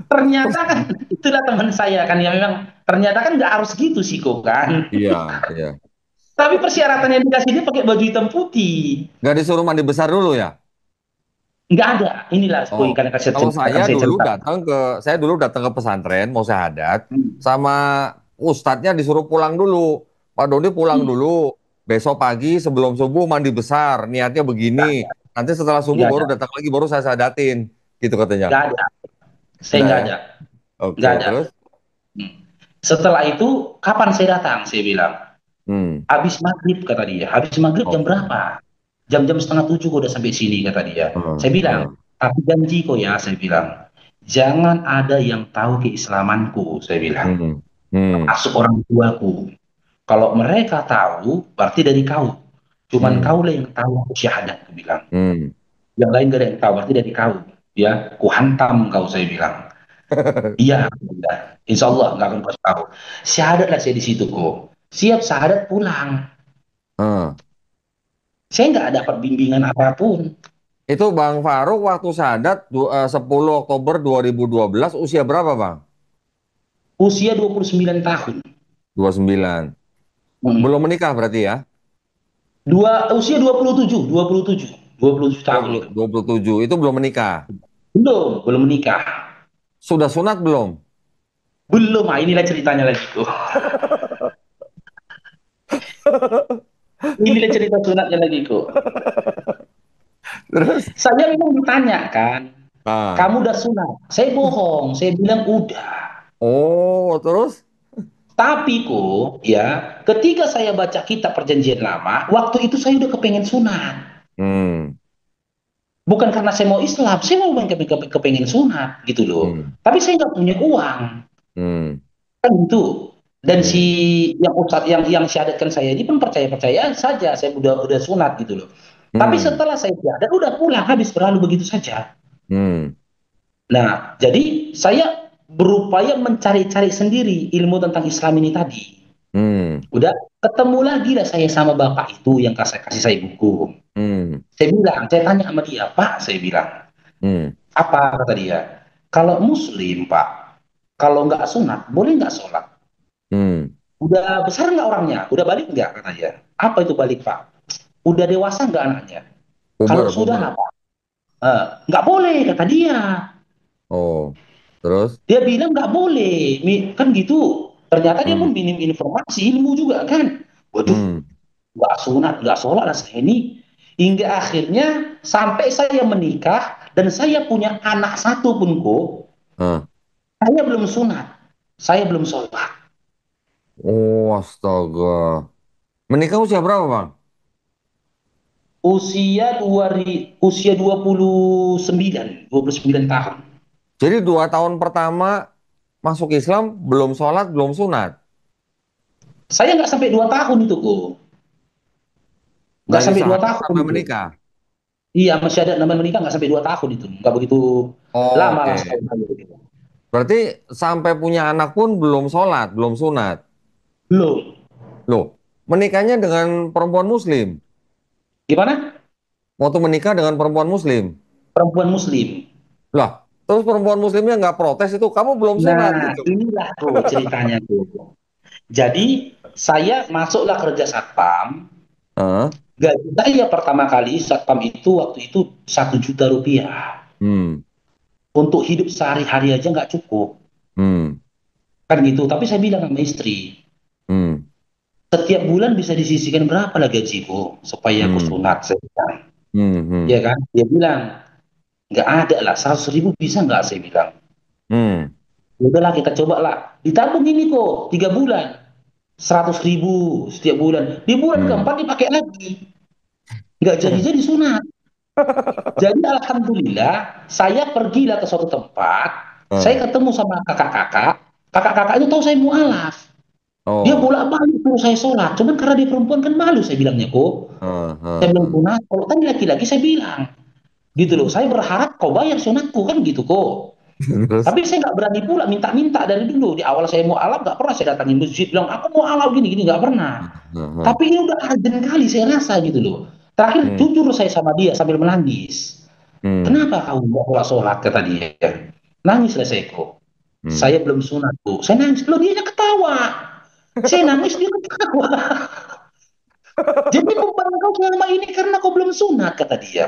Ternyata kan, itulah teman saya kan, yang memang, ternyata kan nggak harus gitu sih kok kan. Iya, iya. Tapi persyaratan yang dikasih dia pakai baju hitam putih. Nggak disuruh mandi besar dulu ya? Nggak ada. Inilah, Oh, kalau akan saya cerita. saya dulu datang ke pesantren mau syahadat, Hmm. sama ustadznya disuruh pulang dulu. Pak Doni pulang Hmm. dulu. Besok pagi sebelum subuh mandi besar, niatnya begini. Nggak ada. Nanti setelah subuh Nggak baru ada. datang lagi, baru saya syahadatin. Gitu katanya. Nggak ada. Saya Enggak nggak ya? ada. Oke, Nggak ada. terus? Hmm. Setelah itu, kapan saya datang? Saya bilang. Hmm, Habis maghrib, kata dia. Habis maghrib jam oke. berapa? Jam-jam setengah tujuh kok udah sampai sini, kata dia. Hmm, Saya bilang, hmm, tapi janji kok ya, saya bilang. Jangan ada yang tahu keislamanku, saya bilang. hmm, hmm, Masuk orang tuaku. Kalau mereka tahu, berarti dari kau. Cuman hmm, kau lah yang tahu aku syahadat, aku bilang. hmm. Yang lain gak ada yang tahu, berarti dari kau. Ya, ku hantam kau, saya bilang. Iya, udah. Insya Allah nggak akan kau tahu. Syahadat lah saya di situ kok. Siap syahadat pulang. Hmm. Saya nggak dapat bimbingan apapun. Itu Bang Faruk waktu syahadat 10 Oktober 2012 usia berapa Bang? Usia 29 tahun. 29. Belum Hmm. menikah berarti ya? Usia 27, 27, 27 tahun itu. 27 itu belum menikah. Belum menikah. Sudah sunat belum? Belum, ah, inilah ceritanya lagi tuh. Inilah cerita sunatnya lagi kok. Terus? Saya memang ditanya kan, Ah. kamu udah sunat? Saya bohong, saya bilang udah. Oh, terus? Tapi kok, ya, ketika saya baca kitab perjanjian lama, waktu itu saya udah kepengen sunat. Hmm, Bukan karena saya mau Islam, saya mau kepengen sunat gitu loh. hmm, Tapi saya nggak punya uang. hmm, Kan gitu. Dan si hmm, yang ustadz yang syahadatkan saya ini pun percaya-percaya saja saya udah sunat gitu loh. Tapi hmm, setelah saya syahadat udah pulang habis berlalu begitu saja. hmm, Nah, jadi saya berupaya mencari-cari sendiri ilmu tentang Islam ini tadi. hmm, Udah ketemu lagi lah saya sama bapak itu yang kasih saya buku. hmm, Saya bilang, saya tanya sama dia, Pak, saya bilang, hmm, apa kata dia? Kalau Muslim, Pak, kalau nggak sunat, boleh nggak sholat? hmm. Udah besar nggak orangnya? Udah balik nggak katanya? Apa itu balik Pak? Udah dewasa nggak anaknya? Kalau Puber, sudah puber. apa? Nggak boleh kata dia. Oh, terus? Dia bilang nggak boleh, kan gitu. Ternyata dia Hmm, pun minim informasi ilmu juga kan. Waduh, hmm, nggak sunat, nggak sholat lah saya ini. Hingga akhirnya sampai saya menikah dan saya punya anak satu pun kok, ah. saya belum sunat, saya belum sholat. Oh, astaga. Menikah usia berapa Bang? usia 29 tahun. Jadi 2 tahun pertama masuk Islam belum sholat, belum sunat. Saya nggak sampai 2 tahun itu kok. Nggak Dari sampai dua syahadat tahun sampai itu. menikah. Iya, masih ada namanya menikah nggak sampai 2 tahun itu. Nggak begitu lama lah, Oke. setahun aja gitu. Berarti sampai punya anak pun belum sholat, belum sunat. Belum. Loh, menikahnya dengan perempuan muslim. Gimana? Waktu menikah dengan perempuan muslim. Perempuan muslim. Lah, terus perempuan muslimnya nggak protes itu, kamu belum sunat Nah, gitu. inilah tuh ceritanya tuh. Jadi, saya masuklah kerja satpam. Hah? Gaji saya pertama kali satpam itu waktu itu 1 juta rupiah. Hmm, Untuk hidup sehari-hari aja nggak cukup. hmm, Kan gitu. Tapi saya bilang sama istri, hmm, setiap bulan bisa disisihkan berapa lah gajiku supaya aku hmm, sunat. Saya bilang. hmm, Ya hmm, kan? Dia bilang, nggak ada lah, 100 ribu bisa nggak? Saya bilang. hmm, Ya udahlah kita coba lah. Ditabung ini kok, 3 bulan. 100 ribu setiap bulan. Di bulan hmm, keempat dipakai lagi. Nggak jadi-jadi sunat. Jadi alhamdulillah, saya pergilah ke suatu tempat, hmm. saya ketemu sama kakak-kakak. Kakak-kakak itu tahu saya mualaf. Dia Oh, bolak-balik suruh saya sholat. Cuman karena dia perempuan kan malu saya bilangnya kok. Saya bilang hmm. sunat. Kalau tadi laki-laki saya bilang gitu loh. Saya berharap kau bayar sunatku kan gitu kok. Terus, Tapi saya nggak berani pula minta-minta dari dulu. Di awal saya mau alam nggak pernah saya datangin masjid bilang aku mau alam gini-gini nggak pernah. hmm, Tapi ini udah urgent kali saya rasa gitu loh. Terakhir hmm, jujur saya sama dia sambil menangis. hmm, Kenapa kamu mau sholat kata dia? Nangis lah saya kok. hmm. Saya belum sunat bu. Saya nangis. Loh dia ketawa. Saya nangis dia ketawa. Jadi beban kau selama ini karena kau belum sunat kata dia.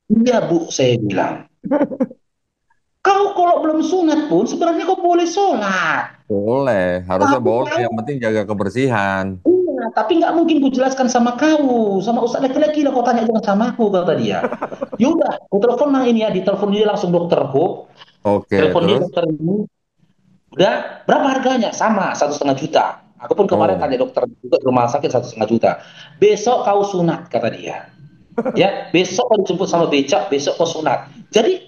Iya bu saya bilang. Kau kalau belum sunat pun sebenarnya kau boleh sholat. Boleh, harusnya Tapi boleh. kau Yang penting jaga kebersihan. iya, tapi nggak mungkin ku jelaskan sama kau, sama ustaz laki-laki lah kau tanya jangan sama aku kata dia. Yaudah, ku telepon nang ini ya, ditelepon dia langsung dokterku, Oke, telepon dia terus? dokter ini, udah berapa harganya? Sama 1,5 juta. Aku pun kemarin Oh, tanya dokter juga di rumah sakit 1,5 juta. Besok kau sunat kata dia. Ya, besok kau dijemput sama becak, besok kau sunat. Jadi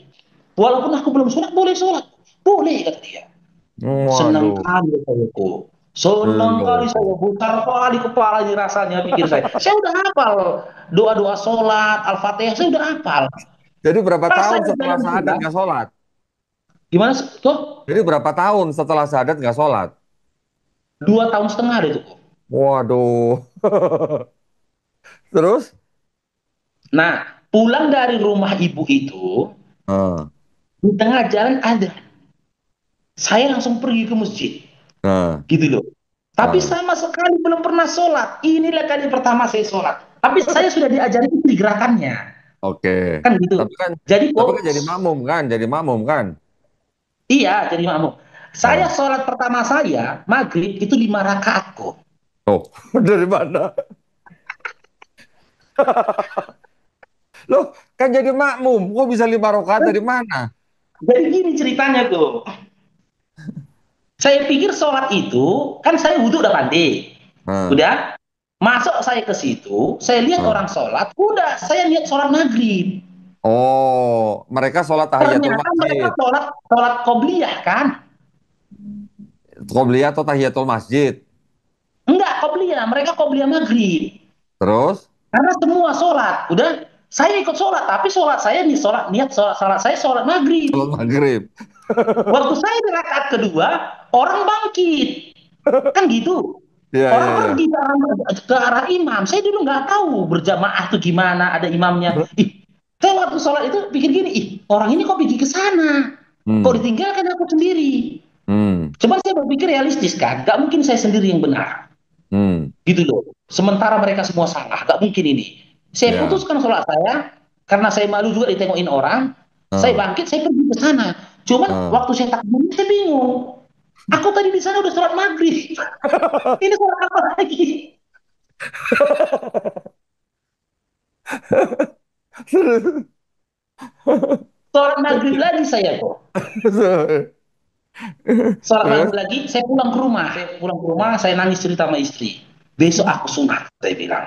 walaupun aku belum sunat, boleh sholat, boleh kata dia. Senang waduh. kali saya kok. Senang kali Loh. saya, putar kali kepala ini rasanya pikir saya. Saya udah hafal doa-doa sholat, Al-Fatihah, saya udah hafal. Jadi berapa Pas tahun saya setelah jalan syahadat pulang, nggak sholat? gimana tuh? Jadi berapa tahun setelah syahadat nggak sholat? 2 tahun setengah itu kok. Waduh. Terus? Nah, pulang dari rumah ibu itu, Nah, di tengah jalan ada. Saya langsung pergi ke masjid, nah, gitu loh. Tapi nah. sama sekali belum pernah sholat. Inilah kali pertama saya sholat. Tapi saya sudah diajari di gerakannya, Oke. kan gitu. Tapi kan, Jadi tapi kok kan jadi makmum kan, jadi makmum kan. iya, jadi makmum. Saya Nah. sholat pertama saya, maghrib, itu 5 rakaat kok. Oh, dari mana? Loh, kan jadi makmum. Kok bisa 5 rakaat dari mana? Jadi gini ceritanya tuh. Saya pikir sholat itu, kan saya wudhu udah pandai. Nah, Udah, masuk saya ke situ, saya lihat nah. orang sholat, udah, saya lihat sholat maghrib. Oh, mereka sholat tahiyatul Ternyata mereka masjid. sholat qobliyah kan? Qobliyah atau tahiyatul masjid. Enggak, qobliyah, mereka qobliyah maghrib. Terus, Karena semua sholat, udah, saya ikut sholat, tapi sholat saya nih, sholat, niat sholat saya sholat sholat maghrib. maghrib. Waktu saya di rakaat kedua, orang bangkit. Kan gitu. Iya, iya, Orang iya. pergi ke arah imam. Saya dulu nggak tahu berjamaah tuh gimana, ada imamnya. Ih, saya waktu sholat itu pikir gini, ih, orang ini kok pergi ke sana? Kok Hmm, ditinggalkan aku sendiri? hmm, Cuman saya berpikir realistis kan, nggak mungkin saya sendiri yang benar. hmm. Gitu loh. Sementara mereka semua salah, nggak mungkin ini. Saya Ya. putuskan sholat saya, karena saya malu juga ditengokin orang, saya Ah, bangkit, saya pergi ke sana. Cuman ah. waktu saya takbir, saya bingung. Aku tadi di sana udah sholat maghrib. Ini sholat apa lagi? Sholat maghrib lagi saya kok. Sholat Terus? maghrib lagi, saya pulang ke rumah. Saya pulang ke rumah, saya nangis cerita sama istri. Besok aku sunat, saya bilang.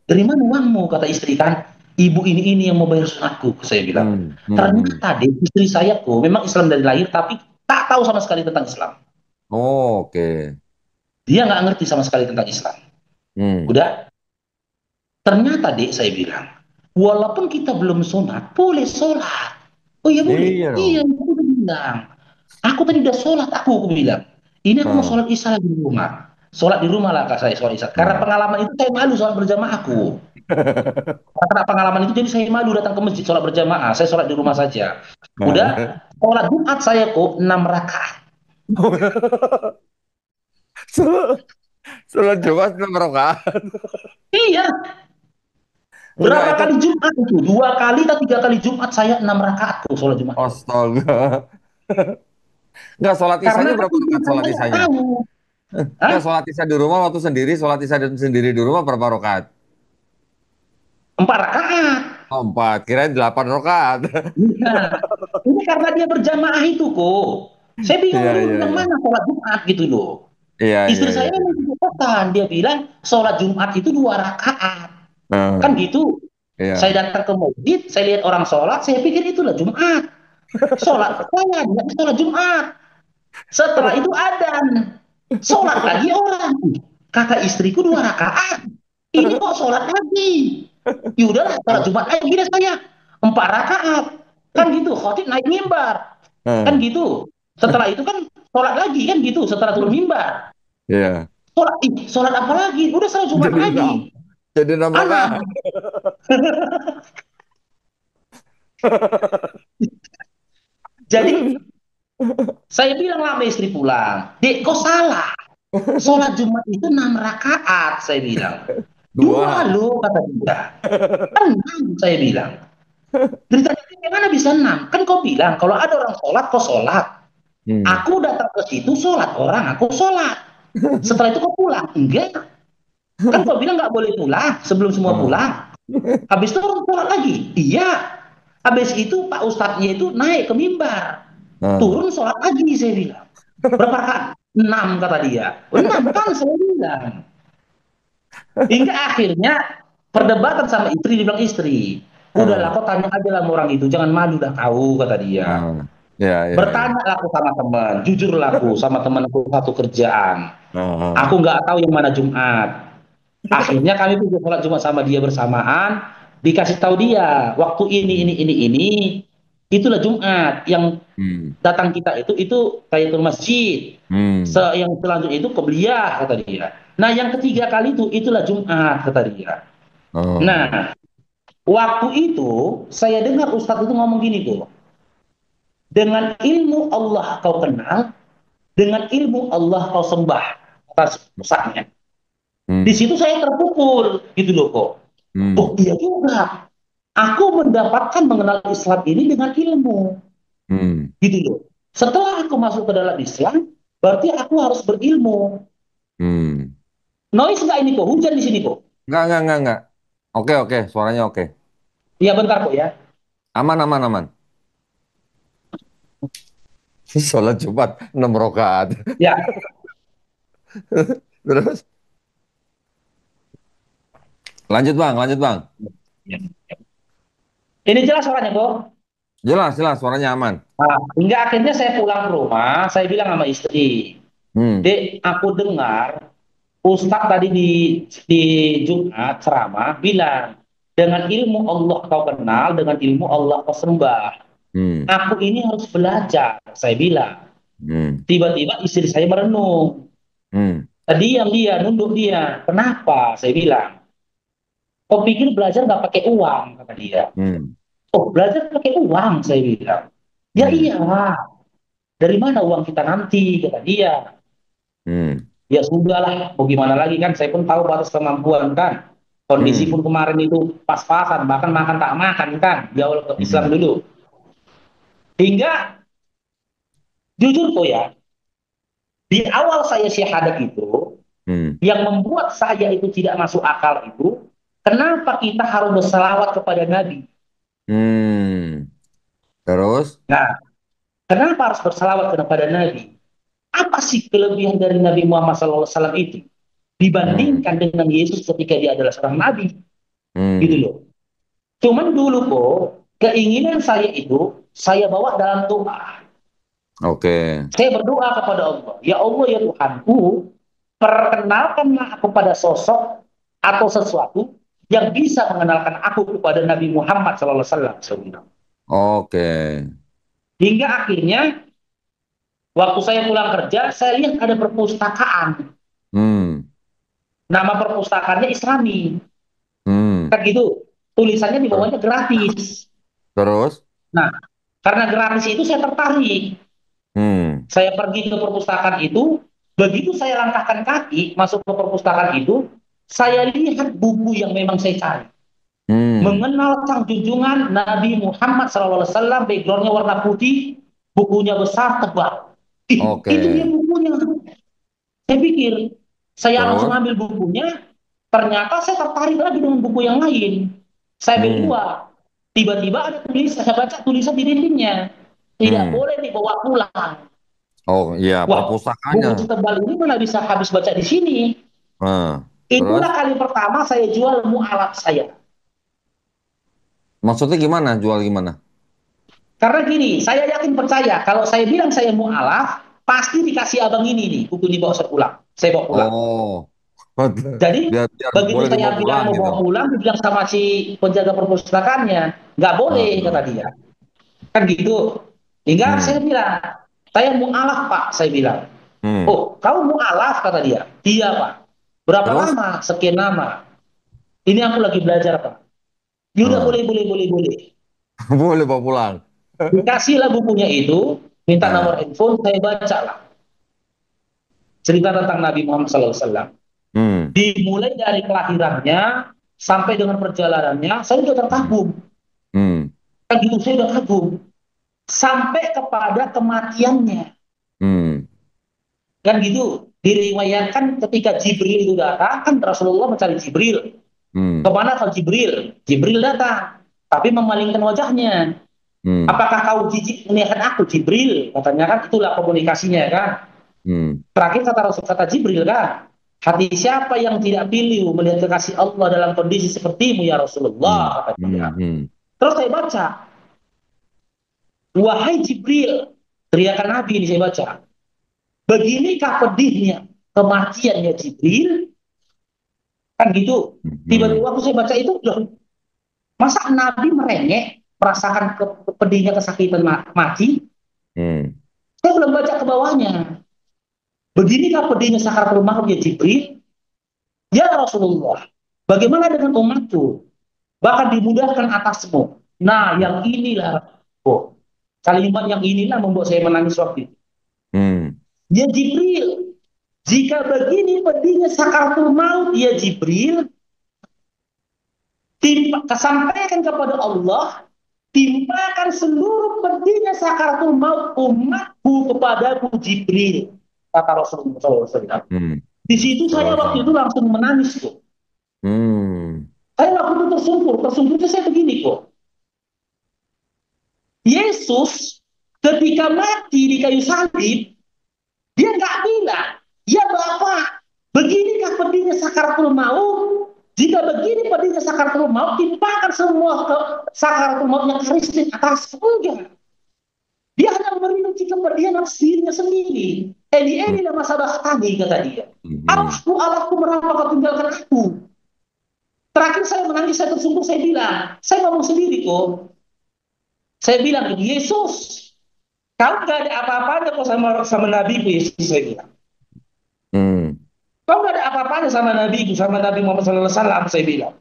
dari mana uangmu? Kata istri kan, ibu ini yang mau bayar sunatku, saya bilang. Ternyata deh istri saya kok memang Islam dari lahir, tapi tak tahu sama sekali tentang Islam. Oh, oke. Dia nggak ngerti sama sekali tentang Islam. Hmm. Udah, ternyata dek saya bilang, walaupun kita belum sunat, boleh sholat. Oh iya boleh. Iya Iya, dong. aku udah bilang. Aku tadi udah sholat, aku bilang. Ini aku mau Nah, sholat isya di rumah. Sholat di rumah lah kak saya sholat isya. Karena nah. pengalaman itu saya malu sholat berjamaah aku. Karena pengalaman itu jadi saya malu datang ke masjid sholat berjamaah. Saya sholat di rumah saja. Udah, sholat Jumat saya kok 6 rakaat. Sholat Jumat 6 rakaat. Iya, Enggak berapa itu. kali Jumat itu? 2 kali atau 3 kali Jumat saya 6 rakaat kok sholat Jumat. Astaga. Enggak, sholat Karena isanya kan berapa rakaat sholat saya nggak isanya? tahu. Hah? Enggak, sholat isya di rumah waktu sendiri, sholat isya sendiri di rumah berapa rakaat? 4 rakaat. Oh, 4. Kirain 8 rakaat. Nah, ini karena dia berjamaah itu kok. Saya bingung Iya, dulu iya, yang iya. mana sholat Jumat gitu loh. Iya, iya, Istri iya, saya iya. mengatakan, dia bilang sholat Jumat itu 2 rakaat. Kan Nah, gitu. Saya iya. datang ke masjid, saya lihat orang sholat, saya pikir itulah Jumat. Sholat saya, tidak sholat Jumat. Setelah itu adzan, sholat lagi orang. Kata istriku 2 rakaat. Ini kok sholat lagi? Ya udahlah, sholat Jumat lagi deh saya. 4 rakaat. Kan gitu, khotib naik mimbar. Kan Nah, gitu. Setelah itu kan sholat lagi kan gitu, setelah turun mimbar. iya. Sholat, sholat apa lagi? Udah sholat Jumat Jadi 6. lagi. Jadi 6 Anak. rakaat. Jadi saya bilang sama istri pulang, Dek kok salah? Sholat Jumat itu 6 rakaat, saya bilang. Dua Dua. loh, kata dia. Kan 6, saya bilang. Dari tadi gimana bisa 6? Kan kau bilang, kalau ada orang sholat, kau sholat. Hmm. Aku datang ke situ, sholat orang, aku sholat. Setelah itu kau pulang. Enggak. Kan kau bilang nggak boleh pulang, sebelum semua Nah, pulang. Habis itu orang sholat lagi. Iya. Habis itu Pak Ustadznya itu naik ke mimbar. nah. Turun sholat lagi, saya bilang. Berapa rakaat? 6, kata dia. 6 kan, saya bilang. Hingga akhirnya perdebatan sama istri, dibilang istri, udahlah Nah, kau tanya aja lah sama orang itu, jangan malu, dah tahu, kata dia. nah. Ya, ya, ya. Bertanya aku sama teman, jujurlah aku sama temanku satu kerjaan. Nah, Aku nggak tahu yang mana Jumat. Akhirnya kami pergi sholat Jumat sama dia bersamaan, dikasih tahu dia, waktu hmm. ini, itulah Jumat. Yang Hmm. datang kita itu tahiyatul masjid. Hmm. Yang selanjutnya itu qobliyah, kata dia. Nah, yang ketiga kali itu itulah Jumat, kata dia. Oh. Nah, waktu itu saya dengar Ustadz itu ngomong gini tuh, dengan ilmu Allah kau kenal, dengan ilmu Allah kau sembah, atas Ustadznya. Di Hmm. situ saya terpukul, gitu loh kok. Oh Hmm. iya juga, aku mendapatkan mengenal Islam ini dengan ilmu, Hmm. gitu loh. Setelah aku masuk ke dalam Islam, berarti aku harus berilmu. Hmm. Noise nggak ini kok? Hujan di sini kok? Enggak. Oke, oke, suaranya oke. Iya bentar kok ya. Aman, aman, aman. Sholat Jumat 6 rakaat. Ya, Terus lanjut Bang, lanjut Bang. ini jelas suaranya kok. Jelas, jelas suaranya aman. Nah, hingga akhirnya saya pulang ke rumah, saya bilang sama istri, Hmm. Dek, aku dengar Ustadz tadi di Jumat ceramah bilang, dengan ilmu Allah kau kenal, dengan ilmu Allah kau sembah. Hmm. Aku ini harus belajar, saya bilang. Hmm. Tiba-tiba istri saya merenung. Hmm. Diam dia, nunduk dia. Kenapa? Saya bilang. Kau pikir belajar nggak pakai uang, kata dia. Hmm. Oh, belajar pakai uang, saya bilang. Ya Hmm. iya, dari mana uang kita nanti, kata dia. Hmm. Ya sudahlah, mau gimana lagi kan, saya pun tahu batas kemampuan kan. Kondisi Hmm. pun kemarin itu pas-pasan, bahkan makan tak makan kan, di awal ke Islam Hmm. dulu. Hingga, jujur kok ya, di awal saya syahadat itu, Hmm. yang membuat saya itu tidak masuk akal itu, kenapa kita harus berselawat kepada Nabi? Hmm. Terus? Nah, kenapa harus berselawat kepada Nabi? Apa sih kelebihan dari Nabi Muhammad SAW itu Hmm. dibandingkan dengan Yesus ketika dia adalah seorang Nabi? gitu Hmm. loh. Cuman dulu kok keinginan saya itu saya bawa dalam doa. Oke. Saya berdoa kepada Allah, ya Allah ya Tuhanku, perkenalkanlah aku pada sosok atau sesuatu yang bisa mengenalkan aku kepada Nabi Muhammad SAW. Oke. Hingga akhirnya waktu saya pulang kerja, saya lihat ada perpustakaan. Hmm. Nama perpustakaannya Islami. Hmm. Kan gitu. Tulisannya di Ter- bawahnya gratis. Terus? Nah, karena gratis itu saya tertarik. Hmm. Saya pergi ke perpustakaan itu, begitu saya langkahkan kaki masuk ke perpustakaan itu, saya lihat buku yang memang saya cari. Hmm. Mengenal sang junjungan Nabi Muhammad SAW, backgroundnya warna putih, bukunya besar, tebal. Ih, Oke. itu dia bukunya. Saya pikir, saya langsung Terus? ambil bukunya, ternyata saya tertarik lagi dengan buku yang lain. Saya ambil Hmm. dua. Tiba-tiba ada tulisan, saya baca tulisan di dindingnya. Tidak Hmm. boleh dibawa pulang. Oh iya, Wah, perpustakaannya. buku setebal ini mana bisa habis baca di sini. Itulah Terus? kali pertama saya jual mu'alaf saya. Maksudnya gimana? Jual gimana? Karena gini, saya yakin percaya, kalau saya bilang saya mu'alaf, pasti dikasih abang ini nih, buku ini bawa saya pulang. Saya bawa pulang. Oh, Jadi, biar biar begitu boleh saya dibawa bilang pulang mau gitu. bawa pulang, dibilang sama si penjaga perpustakaannya, nggak boleh, kata Ah, dia. Kan gitu. Hingga saya hmm, bilang, saya mu'alaf pak, saya bilang. hmm. Oh, kamu mu'alaf, kata dia. Iya pak. Berapa Terus? lama? Sekian lama. Ini aku lagi belajar pak. Yaudah, Ah, boleh, boleh, boleh, boleh. boleh bawa pulang. Dikasihlah bukunya itu, minta nomor Ah, handphone, saya baca lah. Cerita tentang Nabi Muhammad SAW. hmm, Dimulai dari kelahirannya, sampai dengan perjalanannya, saya sudah hmm, terkagum. hmm, Kan gitu, saya sudah kagum. Sampai kepada kematiannya. hmm, Kan gitu, diriwayatkan ketika Jibril itu datang, kan Rasulullah mencari Jibril. hmm, Kemana kalau Jibril? Jibril datang, tapi memalingkan wajahnya. hmm, Apakah kau jijik melihat aku, Jibril? Katanya kan itulah komunikasinya kan. hmm, Terakhir kata Rasul, kata Jibril kan, hati siapa yang tidak pilih melihat kekasih Allah dalam kondisi sepertimu ya hmm, Rasulullah, kata dia. hmm, hmm. Terus saya baca, wahai Jibril, teriakan Nabi ini saya baca, beginikah pedihnya kematiannya Jibril? Kan gitu. Tiba-tiba Hmm. waktu saya baca itu, loh, masa Nabi merengek, merasakan pedihnya kesakitan mati? Hmm. Saya belum baca ke bawahnya. Beginikah pedihnya sakaratul maut ya Jibril? Ya Rasulullah, bagaimana dengan umatku? Bahkan dimudahkan atasmu. Nah, yang inilah, oh, kalimat yang inilah membuat saya menangis waktu itu. Hmm. Ya Jibril, jika begini pedihnya sakaratul maut, ya Jibril, sampaikan kepada Allah, timpakan seluruh pedihnya sakaratul maut umatku kepadaku Jibril, kata Rasulullah SAW. Hmm. Di situ saya waktu itu Sama-sama. langsung menangis tuh. Hmm. Saya waktu itu tersungkur saya begini kok. Yesus ketika mati di kayu salib, dia nggak bilang, ya Bapak, beginikah pedihnya sakaratul maut? Jika begini pedihnya sakaratul maut, timpakan semua sakaratul mautnya karistik atas. Enggak. Dia hanya merinci kepedihan dirinya sendiri. Hmm. Ini lah masalah tadi, kata dia. Hmm. Allahku, Allahku, mengapa kau tinggalkan aku? Terakhir saya menangis, saya tersungkur, saya bilang, saya ngomong sendiri kok. Saya bilang, Yesus, kau nggak ada apa-apanya kok sama Nabi Yesus, saya bilang. Hmm. Kau nggak ada apa-apanya sama Nabi sama Nabi Muhammad SAW, saya bilang.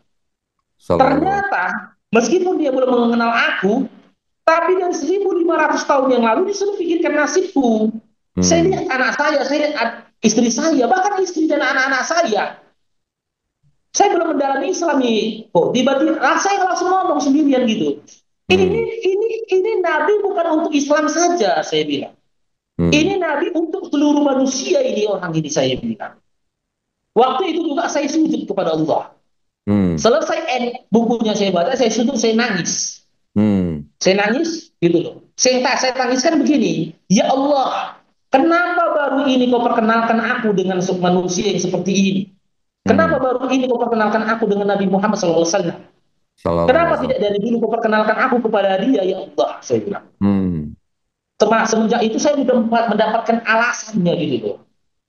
Sallallahu. Ternyata, meskipun dia belum mengenal aku, tapi dari 1.500 tahun yang lalu disuruh pikirkan nasibku. Saya Hmm. lihat anak saya lihat istri saya, bahkan istri dan anak-anak saya. Saya belum mendalami Islam nih. Kok tiba-tiba saya langsung ngomong sendirian gitu. Ini Hmm. ini Nabi bukan untuk Islam saja, saya bilang. Hmm. Ini Nabi untuk seluruh manusia ini orang ini saya bilang. Waktu itu juga saya sujud kepada Allah. Hmm. Selesai bukunya saya baca, saya sujud, saya nangis. Hmm. Saya nangis, gitu loh. Saya tangiskan begini, ya Allah, kenapa baru ini kau perkenalkan aku dengan manusia yang seperti ini? Kenapa Hmm. baru ini kau perkenalkan aku dengan Nabi Muhammad SAW? Sallallahu alaihi Kenapa tidak wasallam. dari dulu kau perkenalkan aku kepada dia, ya Allah? Saya bilang. Hmm. Semenjak itu saya sudah mendapatkan alasannya gitu loh.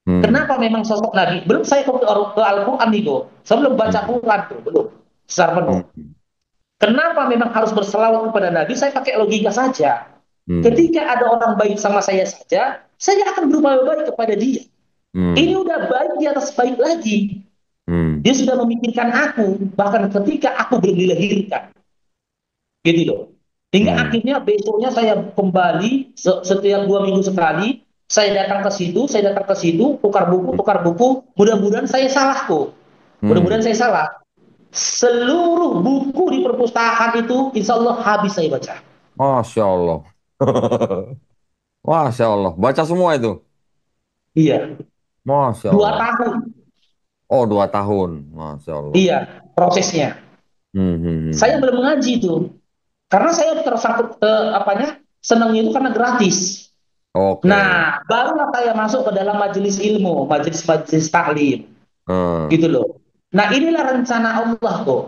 Hmm. Kenapa memang sosok Nabi? Belum saya ke Al-Quran nih kok. Saya belum baca Hmm. Quran tuh, belum. Secara penuh. Hmm. Kenapa memang harus berselawat kepada Nabi? Saya pakai logika saja. Hmm. Ketika ada orang baik sama saya saja, saya akan berbuat baik kepada dia. Ini Hmm. udah baik di atas baik lagi. Hmm. Dia sudah memikirkan aku, bahkan ketika aku belum dilahirkan. Gitu loh. Hingga Hmm. akhirnya besoknya saya kembali, setiap 2 minggu sekali, saya datang ke situ, tukar buku, mudah-mudahan saya salah kok. Mudah-mudahan Hmm. saya salah. Seluruh buku di perpustakaan itu, insya Allah habis saya baca. Masya Allah. Masya Allah. Baca semua itu. Iya, Masya dua Allah. tahun. Oh, 2 tahun. Masya Allah. Iya, prosesnya. Hmm. Hmm. Hmm. Saya Hmm. belum mengaji itu, karena saya tersangkut apanya, senangnya itu karena gratis. Oke. Nah, barulah saya masuk ke dalam majelis ilmu, majelis-majelis taklim, Hmm. gitu loh. Nah, inilah rencana Allah kok.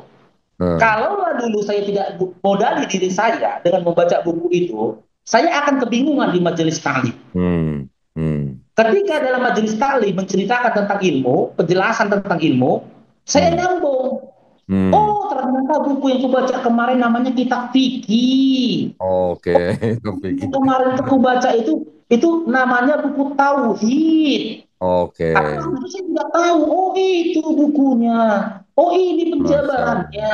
Hmm. Kalaulah dulu saya tidak modali diri saya dengan membaca buku itu, saya akan kebingungan di majelis taklim. Hmm. Hmm. Ketika dalam majelis taklim menceritakan tentang ilmu, penjelasan tentang ilmu, saya Hmm. nyambung. Hmm. Oh, ternyata buku yang aku baca kemarin namanya kitab fikih. Oke. Itu Yang pikir. kemarin aku baca itu namanya buku tauhid. Oke. Aku waktu itu saya tidak tahu, oh itu bukunya. Oh ini Masya Allah. penjabarannya.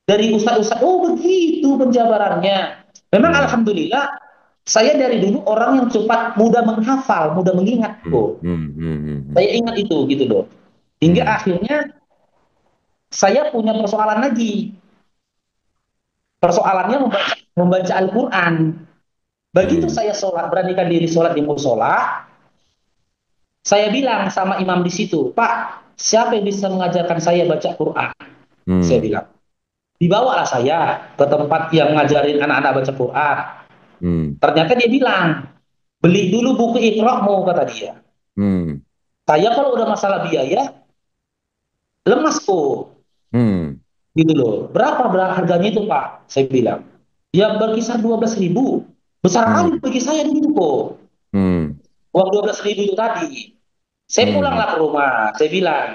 Dari ustaz-ustaz, oh begitu penjabarannya. Memang Hmm. alhamdulillah, saya dari dulu orang yang cepat mudah menghafal, mudah mengingat Hmm. kok. Hmm. Hmm. Hmm. Hmm. Saya ingat itu gitu loh. Hingga Hmm. akhirnya saya punya persoalan lagi. Persoalannya membaca Al-Quran. Begitu Hmm. saya sholat, beranikan diri sholat di musola, saya bilang sama imam di situ, Pak, siapa yang bisa mengajarkan saya baca Quran? Saya Hmm. bilang. Dibawalah saya ke tempat yang ngajarin anak-anak baca Quran. Hmm. Ternyata dia bilang, beli dulu buku Iqra'mu, kata dia. Hmm. Saya kalau udah masalah biaya, lemas kok. Hmm. Gitu loh. Berapa harganya itu, Pak? Saya bilang. Ya berkisar 12.000. Besar kali Hmm. bagi saya dulu kok. Hmm. Uang 12.000 itu tadi. Saya Hmm. pulanglah ke rumah. Saya bilang,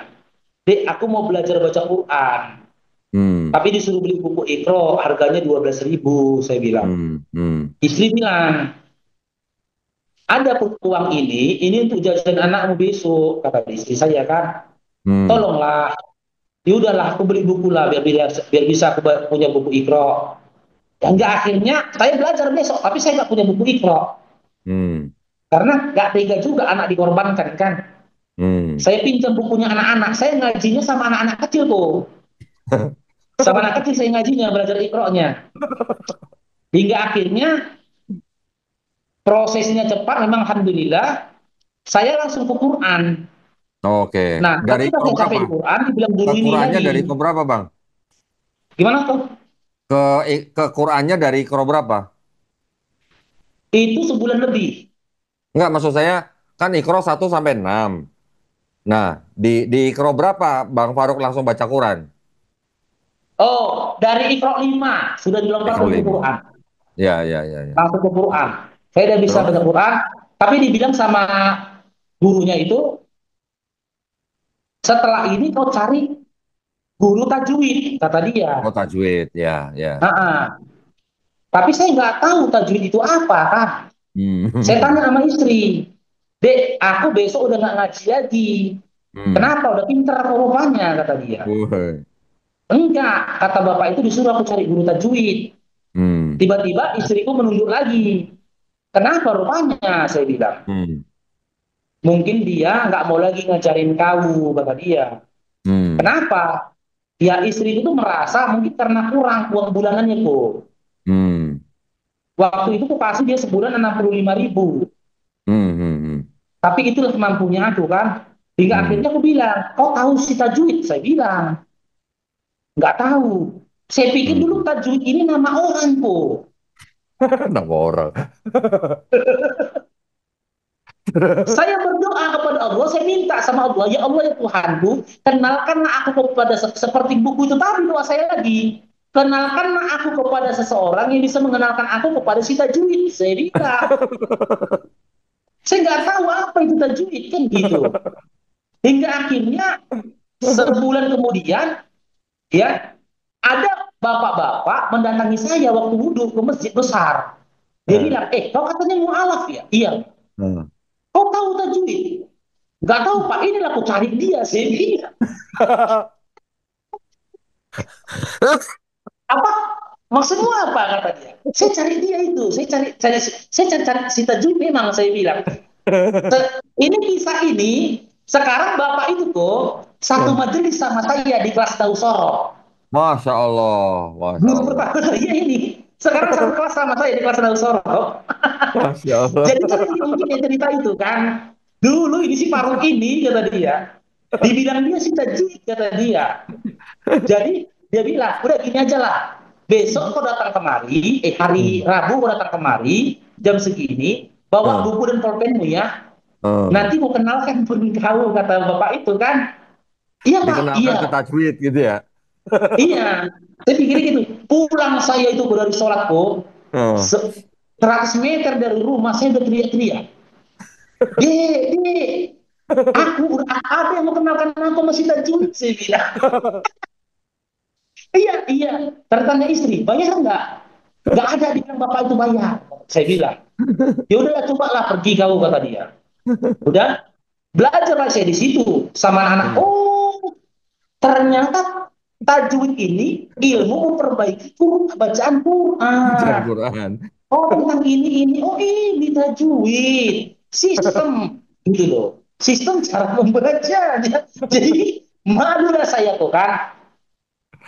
Dek, aku mau belajar baca Quran. Hmm. Tapi disuruh beli buku Iqra, harganya 12.000. Saya bilang. Hmm. Hmm. Istri bilang, ada uang ini untuk jajan anakmu besok, kata istri saya kan. Hmm. Tolonglah, ya udahlah aku beli buku lah biar bisa aku punya buku Iqra. Hingga akhirnya saya belajar besok, tapi saya nggak punya buku Iqra. Hmm. Karena nggak tega juga anak dikorbankan kan. Hmm. Saya pinjam bukunya anak-anak, saya ngajinya sama anak-anak kecil tuh. Sama anak kecil saya ngajinya, belajar Iqra-nya. Hingga akhirnya prosesnya cepat, memang Alhamdulillah, saya langsung ke Quran. Oke. Nah, Dari ketika ikro saya berapa? sampai di Quran, dibilang guru ini Qurannya lagi, dari ikro berapa, Bang? gimana tuh? Ke Qurannya dari ikro berapa? Itu sebulan lebih. Enggak, maksud saya kan ikro 1 sampai 6. Nah, di ikro berapa Bang Faruk langsung baca Quran? Oh, dari Iqra 5 sudah Ikro dilompat ke 5. Quran. Ya, ya, ya, ya. Langsung ke Quran. Saya udah bisa Terus? baca Quran, tapi dibilang sama gurunya itu, setelah ini kau cari guru tajwid, kata dia. Oh, tajwid. Ya, ya. Nah, tapi saya nggak tahu tajwid itu apa kan. Saya Hmm. tanya sama istri, Dek, aku besok udah nggak ngaji lagi. Hmm. Kenapa? Udah pinter aku rupanya, kata dia. Wuh. Enggak, kata bapak itu disuruh aku cari guru tajwid. Hmm. Tiba-tiba istriku menunjuk lagi. Kenapa rupanya? Saya bilang. Hmm. Mungkin dia nggak mau lagi ngajarin kau, kata dia. Hmm. Kenapa? Ya istri itu merasa mungkin karena kurang uang bulanannya kok. Hmm. Waktu itu aku kasih dia sebulan 65.000. Hmm. Hmm. Hmm. Tapi itulah kemampunya aku kan. Hingga Hmm. akhirnya aku bilang, kau tahu si tajwid? Saya bilang, nggak tahu. Saya pikir dulu Hmm. tajwid ini nama orang kok. Nama orang. Saya berdoa kepada Allah, saya minta sama Allah, ya Allah ya Tuhanku, kenalkanlah aku kepada seperti buku itu tadi doa saya lagi. Kenalkanlah aku kepada seseorang yang bisa mengenalkan aku kepada si tajwid. Saya bilang, saya nggak tahu apa itu tajwid kan gitu. Hingga akhirnya sebulan kemudian ya ada bapak-bapak mendatangi saya waktu wudhu ke masjid besar. Dia Eh, bilang, kau katanya mualaf ya? Iya. eh. Kau tahu tajwid? Nggak tahu Pak, inilah aku cari dia. Saya bilang, apa? Maksudmu apa kata dia? Saya cari dia itu, saya cari si tajwid memang saya bilang. Ini kisah ini sekarang bapak itu kok satu majelis sama saya di kelas Dausoro. Masya Allah, Masya Guru Allah, pertama ya ini. Sekarang satu kelas sama saya di kelas Dausoro. Masya Allah. Jadi kan yang uniknya cerita itu kan, dulu ini si Faruk ini kata dia, dibilang dia si tajwid kata dia. Jadi dia bilang, udah gini aja lah. Besok kau datang kemari, hari Hmm, Rabu kau datang kemari, jam segini, bawa eh, buku dan pulpenmu ya. eh. Nanti mau kenalkan pun kau, kata bapak itu kan. Iya Pak, Dikenalkan iya, ke tajwid gitu ya. iya. Saya pikir gitu. Pulang saya itu dari sholat kok, Oh. 100 meter dari rumah saya udah teriak-teriak. Dek, dek, aku udah ada yang mau kenalkan aku masih tajwid, saya bilang. Iya, iya. Tertanya istri, bayar nggak? Nggak ada di bilang bapak itu bayar. Saya bilang, ya udahlah cobalah pergi kau kata dia. Udah belajarlah saya di situ sama anak. Hmm. Oh, ternyata tajwid ini ilmu memperbaiki bacaan Bacaan Quran. Quran. Oh tentang ini. Oh ini tajwid. Sistem gitu loh. Sistem cara membacanya. Jadi malulah saya tuh kan.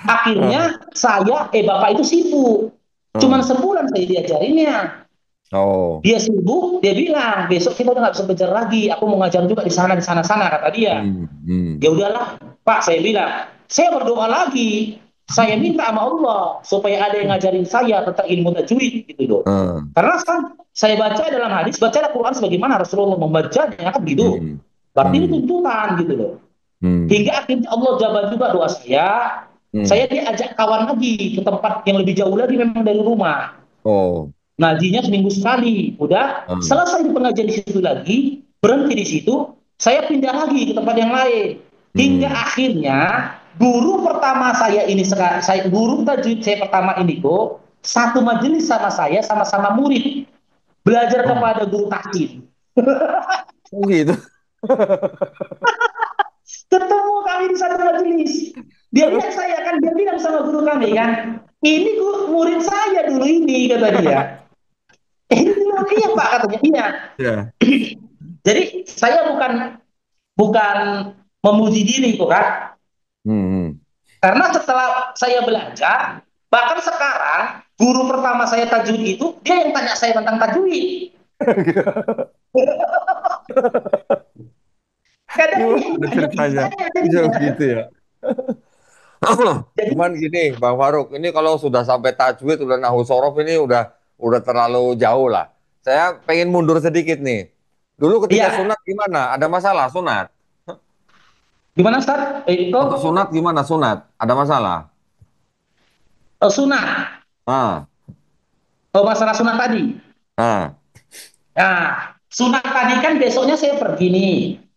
Eh, Akhirnya saya, bapak itu sibuk. Cuman eh. sebulan saya diajarinnya. Oh. Dia sibuk, dia bilang besok kita udah nggak bisa belajar lagi. Aku mau ngajar juga di sana sana kata dia. Hmm, hmm, Ya udahlah, Pak, saya bilang, saya berdoa lagi. Saya minta sama Allah supaya ada yang ngajarin saya tentang ilmu tajwid gitu loh. eh, Karena kan saya baca dalam hadis, baca Al-Quran sebagaimana Rasulullah membacanya kan gitu. hmm, Berarti ini hmm, tuntutan gitu loh. hmm, Hingga akhirnya Allah jawab juga doa saya. hmm. Saya diajak kawan lagi ke tempat yang lebih jauh lagi memang dari rumah. Oh. Ngajinya seminggu sekali. Udah Eh, selesai di pengajian di situ lagi, berhenti di situ, saya pindah lagi ke tempat yang lain. Hingga hmm, akhirnya guru pertama saya ini saya guru tajwid saya pertama ini kok satu majelis sama saya sama-sama murid belajar oh, kepada guru tahsin. oh gitu. Ketemu kami di satu majelis. Dia lihat saya kan, dia bilang sama guru kami kan, ini murid saya dulu ini kata dia. Ini bilang iya Pak katanya iya. Ya. Jadi saya bukan bukan memuji diri kok kan. Hmm, hmm. Karena setelah saya belajar, bahkan sekarang guru pertama saya tajwid itu dia yang tanya saya tentang tajwid. Kadang dia Gimana yang ada tanya ceritanya? saya Bisa jadinya. begitu ya. Jadi Cuman gini, Bang Faruk, ini kalau sudah sampai tajwid, udah nahu sorof ini udah terlalu jauh lah. Saya pengen mundur sedikit nih. Dulu ketika iya, sunat gimana? Ada masalah sunat? gimana Ustaz? Untuk Itu sunat gimana sunat? Ada masalah? sunat. Ah, Masalah sunat tadi. ah, Nah, sunat tadi kan besoknya saya pergi nih.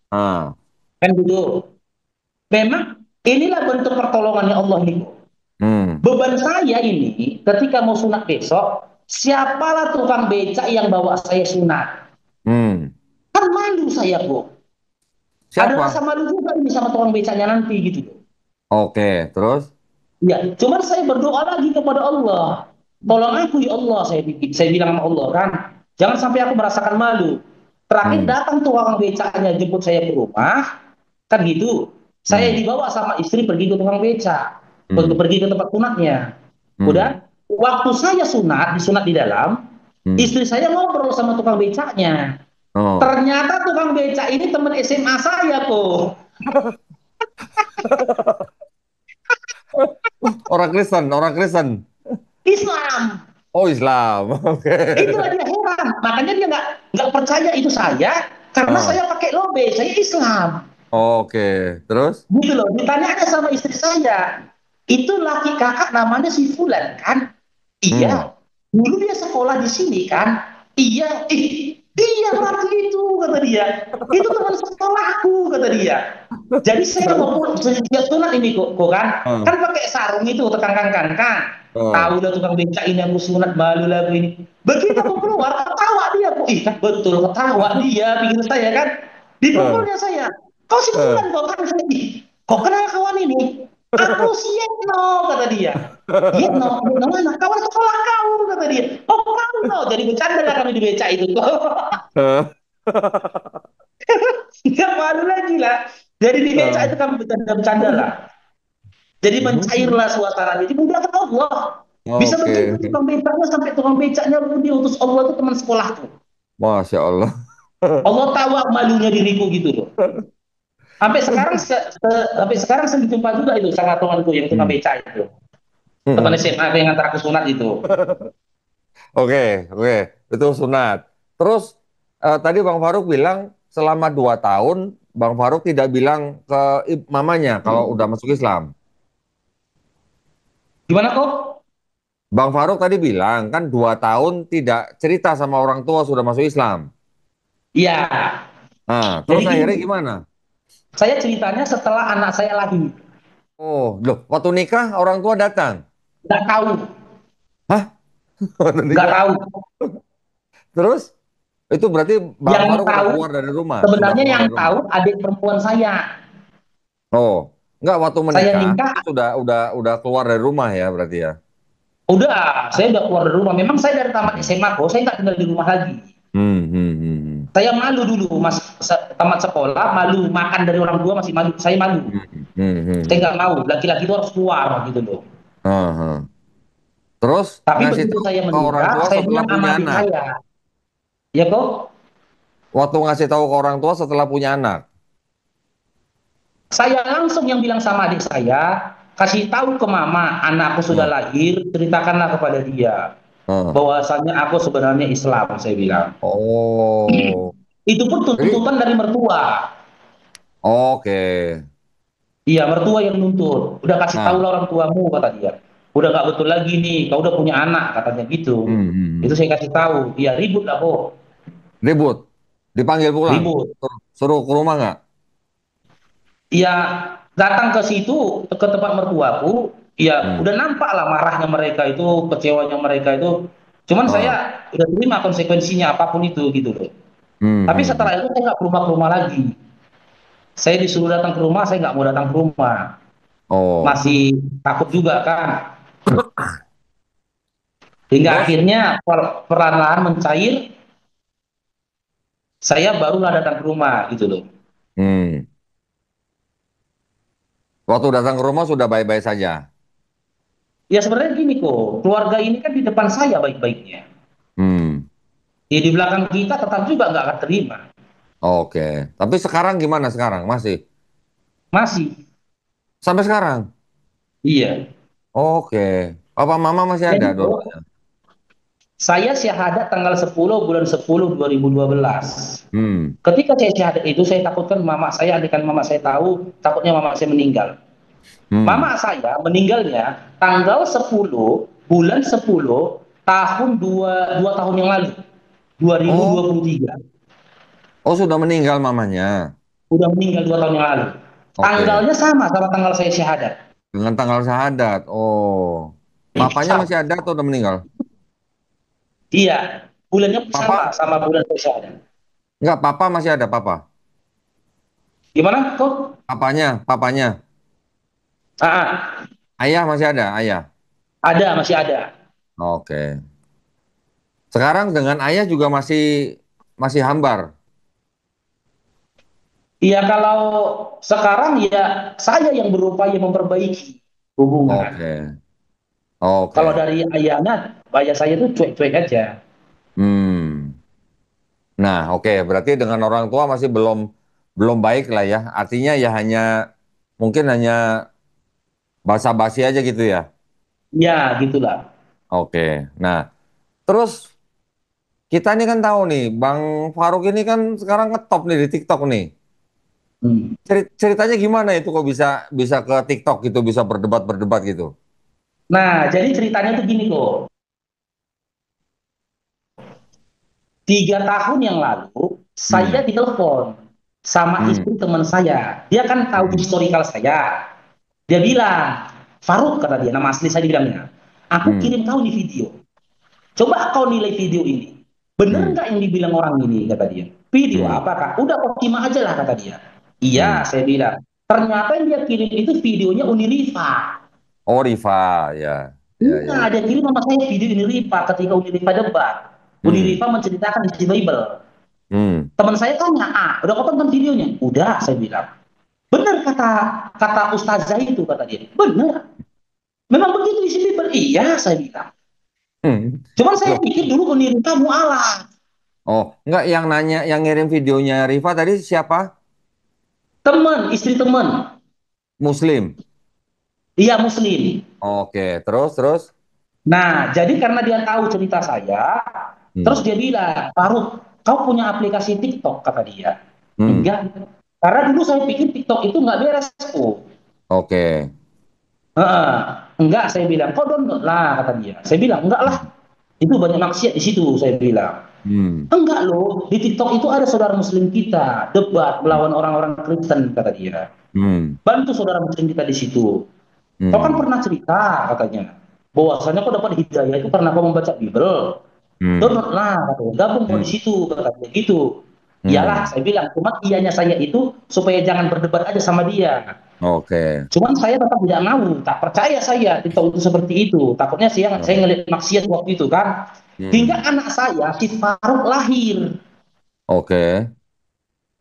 ah. Kan gitu. Memang inilah bentuk pertolongannya Allah nih. Hmm, Beban saya ini ketika mau sunat besok, siapalah tukang becak yang bawa saya sunat? hmm. Kan malu saya kok. Ada rasa Siapa? malu juga ini sama tukang becaknya nanti gitu. Oke, terus? Ya, cuman saya berdoa lagi kepada Allah. Tolong aku ya Allah, saya bilang sama Allah kan. Jangan sampai aku merasakan malu. Terakhir Hmm, datang tukang becaknya jemput saya ke rumah, kan gitu. Saya hmm, dibawa sama istri pergi ke tukang becak, untuk hmm, pergi ke tempat sunatnya. hmm, Udah, waktu saya disunat di dalam, hmm. istri saya ngobrol sama tukang becaknya. Oh, Ternyata tukang becak ini teman SMA saya kok. orang Kristen, orang Kristen. Islam. Oh, Islam. Oke. Itulah dia heran. Makanya dia nggak percaya itu saya. Karena Ah, saya pakai lobe, saya Islam. oke. Terus? Gitu loh, ditanya aja sama istri saya. Itu laki kakak namanya si Fulan kan? Hmm. Iya. Dulu dia sekolah di sini kan? Iya. Dia berarti itu, kata dia. Itu teman sekolahku, kata dia. Jadi saya mau pulang, sejak sunat ini kok kan? Ah, Kan pakai sarung itu, tekan kan? ah. Tahu lah tukang becak ini aku sunat malu lah aku ini. Begitu aku keluar, ketawa dia. Kok, ih kan betul, ketawa dia, pikir saya kan. Ah, Dipukulnya saya. Kau si ah. Fulan kok kan? Kok kenal kawan ini? Aku si Yetno, kata dia. Yetno mana? Kawan sekolah kau, kata dia. Oh, kau no. Jadi bercanda lah kami di becak itu. Nggak malu lagi lah. Jadi di becak Ah. itu kami bercanda-bercanda lah. Jadi mencairlah suasana. Jadi mudah Allah. Bisa begitu Oke. tukang becaknya sampai tukang becaknya dia utus Allah itu teman sekolahku. Masya Allah. Allah tahu malunya diriku gitu loh. Sampai sekarang saya jumpa juga itu sama temanku yang tukang Hmm. becak itu. Teman SMA yang antar aku sunat itu. Oke, oke, itu sunat. Terus tadi Bang Faruk bilang selama 2 tahun Bang Faruk tidak bilang ke mamanya kalau udah masuk Islam. Gimana kok? Bang Faruk tadi bilang kan 2 tahun tidak cerita sama orang tua sudah masuk Islam. Iya. Nah, Jadi terus gini, akhirnya gimana? saya ceritanya setelah anak saya lahir. Oh, loh, waktu nikah orang tua datang. Nggak tahu, Hah? Waktu nggak nikah. tahu. Terus itu berarti Bang Yang Faruk udah tahu, keluar dari rumah, sudah sebenarnya keluar yang dari rumah. tahu adik perempuan saya. Oh, enggak waktu Saya menikah nikah, itu sudah keluar dari rumah ya berarti ya. saya udah keluar dari rumah. Memang saya dari tamat Hmm. SMA kok, saya nggak tinggal di rumah lagi. Hmm. Saya malu dulu, mas, tamat sekolah, malu makan dari orang tua masih malu. Saya malu. Saya Hmm. nggak mau, laki-laki itu harus keluar gitu loh. Aha. Terus Tapi ngasih begitu tahu saya ke orang menikah, tua saya setelah bilang sama punya adik anak. saya, ya kok, Waktu ngasih tahu ke orang tua setelah punya anak. saya langsung yang bilang sama adik saya, kasih tahu ke mama, anakku sudah Hmm. lahir, ceritakanlah kepada dia Hmm. bahwasanya aku sebenarnya Islam, saya bilang. Oh, Itu pun jadi tuntutan dari mertua. oke. Iya, mertua yang nuntut. Udah kasih tahu Nah, lah orang tuamu, kata dia. Udah nggak betul lagi nih, kau udah punya anak, katanya gitu. Itu hmm. saya kasih tahu. Iya, ribut lah kok. Ribut, dipanggil pulang, Ribut. suruh ke rumah nggak? Iya, datang ke situ, ke tempat mertuaku, ya Hmm. udah nampak lah marahnya mereka itu, kecewanya mereka itu. Cuman Ah. saya udah terima konsekuensinya apapun itu gitu loh. Tapi Hmm. setelah itu saya nggak ke rumah lagi. Saya disuruh datang ke rumah, saya nggak mau datang ke rumah. Oh, Masih takut juga kan. Hingga terus? akhirnya perlahan-lahan mencair, saya barulah datang ke rumah gitu loh. Hmm. Waktu datang ke rumah sudah baik-baik saja. Ya sebenarnya gini kok, keluarga ini kan di depan saya baik-baiknya. Hmm. Ya, di belakang kita tetap juga nggak akan terima. Oke. Tapi sekarang gimana sekarang? Masih? Masih. Sampai sekarang? Iya. Oke. Papa mama masih ada Jadi dua-duanya? kok, saya syahadat tanggal 10 bulan 10 2012. Hmm. Ketika saya syahadat itu, saya takutkan mama saya, adegan mama saya tahu, takutnya mama saya meninggal. Hmm. Mama saya meninggalnya tanggal 10 bulan 10 tahun 2 tahun yang lalu, Oh, 2023. oh sudah meninggal mamanya. Udah meninggal 2 tahun yang lalu. Oke. Tanggalnya sama sama tanggal saya syahadat. Dengan tanggal syahadat. Oh. Papanya Sama. masih ada atau udah meninggal? Iya, bulannya sama Papa? sama bulan saya syahadat. Enggak, papa masih ada, papa. Gimana kok? Papanya. Ah, Ayah masih ada, ayah. ada, masih ada. Oke. Sekarang dengan ayah juga masih masih hambar. Iya, kalau sekarang ya saya yang berupaya memperbaiki hubungan. Oke. Kalau Oke. dari ayahnya, ayah saya tuh cuek-cuek aja. Hmm. Nah, oke, berarti dengan orang tua masih belum belum baik lah ya. Artinya ya hanya mungkin hanya basa-basi aja gitu ya. Ya, gitulah. Oke. Nah, terus kita ini kan tahu nih, Bang Faruk ini kan sekarang ngetop nih di TikTok nih. Hmm. Ceritanya gimana itu kok bisa bisa ke TikTok gitu, bisa berdebat-berdebat gitu? Nah, jadi ceritanya tuh gini kok. 3 tahun yang lalu, saya Hmm, ditelepon sama hmm, istri teman saya. Dia kan tahu hmm, historikal saya. Dia bilang, Faruk, kata dia, nama asli saya dibilangnya, aku hmm, kirim kau nih video. Coba kau nilai video ini. Bener hmm, nggak yang dibilang orang ini, kata dia. Video hmm, apa, Kak? Udah kau simak aja lah, kata dia. Iya, hmm. saya bilang. Ternyata yang dia kirim itu videonya Unirifa. Oh, Riva, ya, ya, ya, Iya, ya. dia kirim sama saya video Unirifa ketika Unirifa debat. Hmm, Unirifa menceritakan isi Bible. hmm, Teman saya tanya, udah kau tonton videonya? Udah, saya bilang. Benar kata kata Ustazah itu, kata dia. Benar. Memang begitu isi Bible. Iya, saya bilang. hmm. Cuman saya Loh, pikir dulu Unirifa mualaf. oh, enggak yang nanya, yang ngirim videonya Riva tadi siapa? Teman, istri teman. Muslim. Iya, Muslim. Oke, terus, terus. Nah, jadi karena dia tahu cerita saya, terus Hmm, dia bilang, Faruk, kau punya aplikasi TikTok, kata dia. hmm, Enggak. Karena dulu saya pikir TikTok itu nggak beres, kok. oke. Heeh. Enggak, saya bilang, kau download lah, kata dia. Saya bilang, enggak lah, Hmm, itu banyak maksiat di situ, saya bilang. hmm, Enggak loh, di TikTok itu ada saudara muslim kita, debat melawan orang-orang Kristen, kata dia. hmm, Bantu saudara muslim kita di situ. Kau kan hmm, pernah cerita, katanya, bahwasanya kau dapat hidayah itu karena kau membaca Bible. hmm, Download lah, katanya. Gabung kau di hmm, situ, katanya gitu. Iyalah, hmm. saya bilang, cuma iyanya saya itu supaya jangan berdebat aja sama dia. Oke. Cuman saya tetap tidak mau, tak percaya saya TikTok itu seperti itu. Takutnya saya Oh, ngeliat maksiat waktu itu kan. Hingga hmm, anak saya, si Faruk lahir. oke.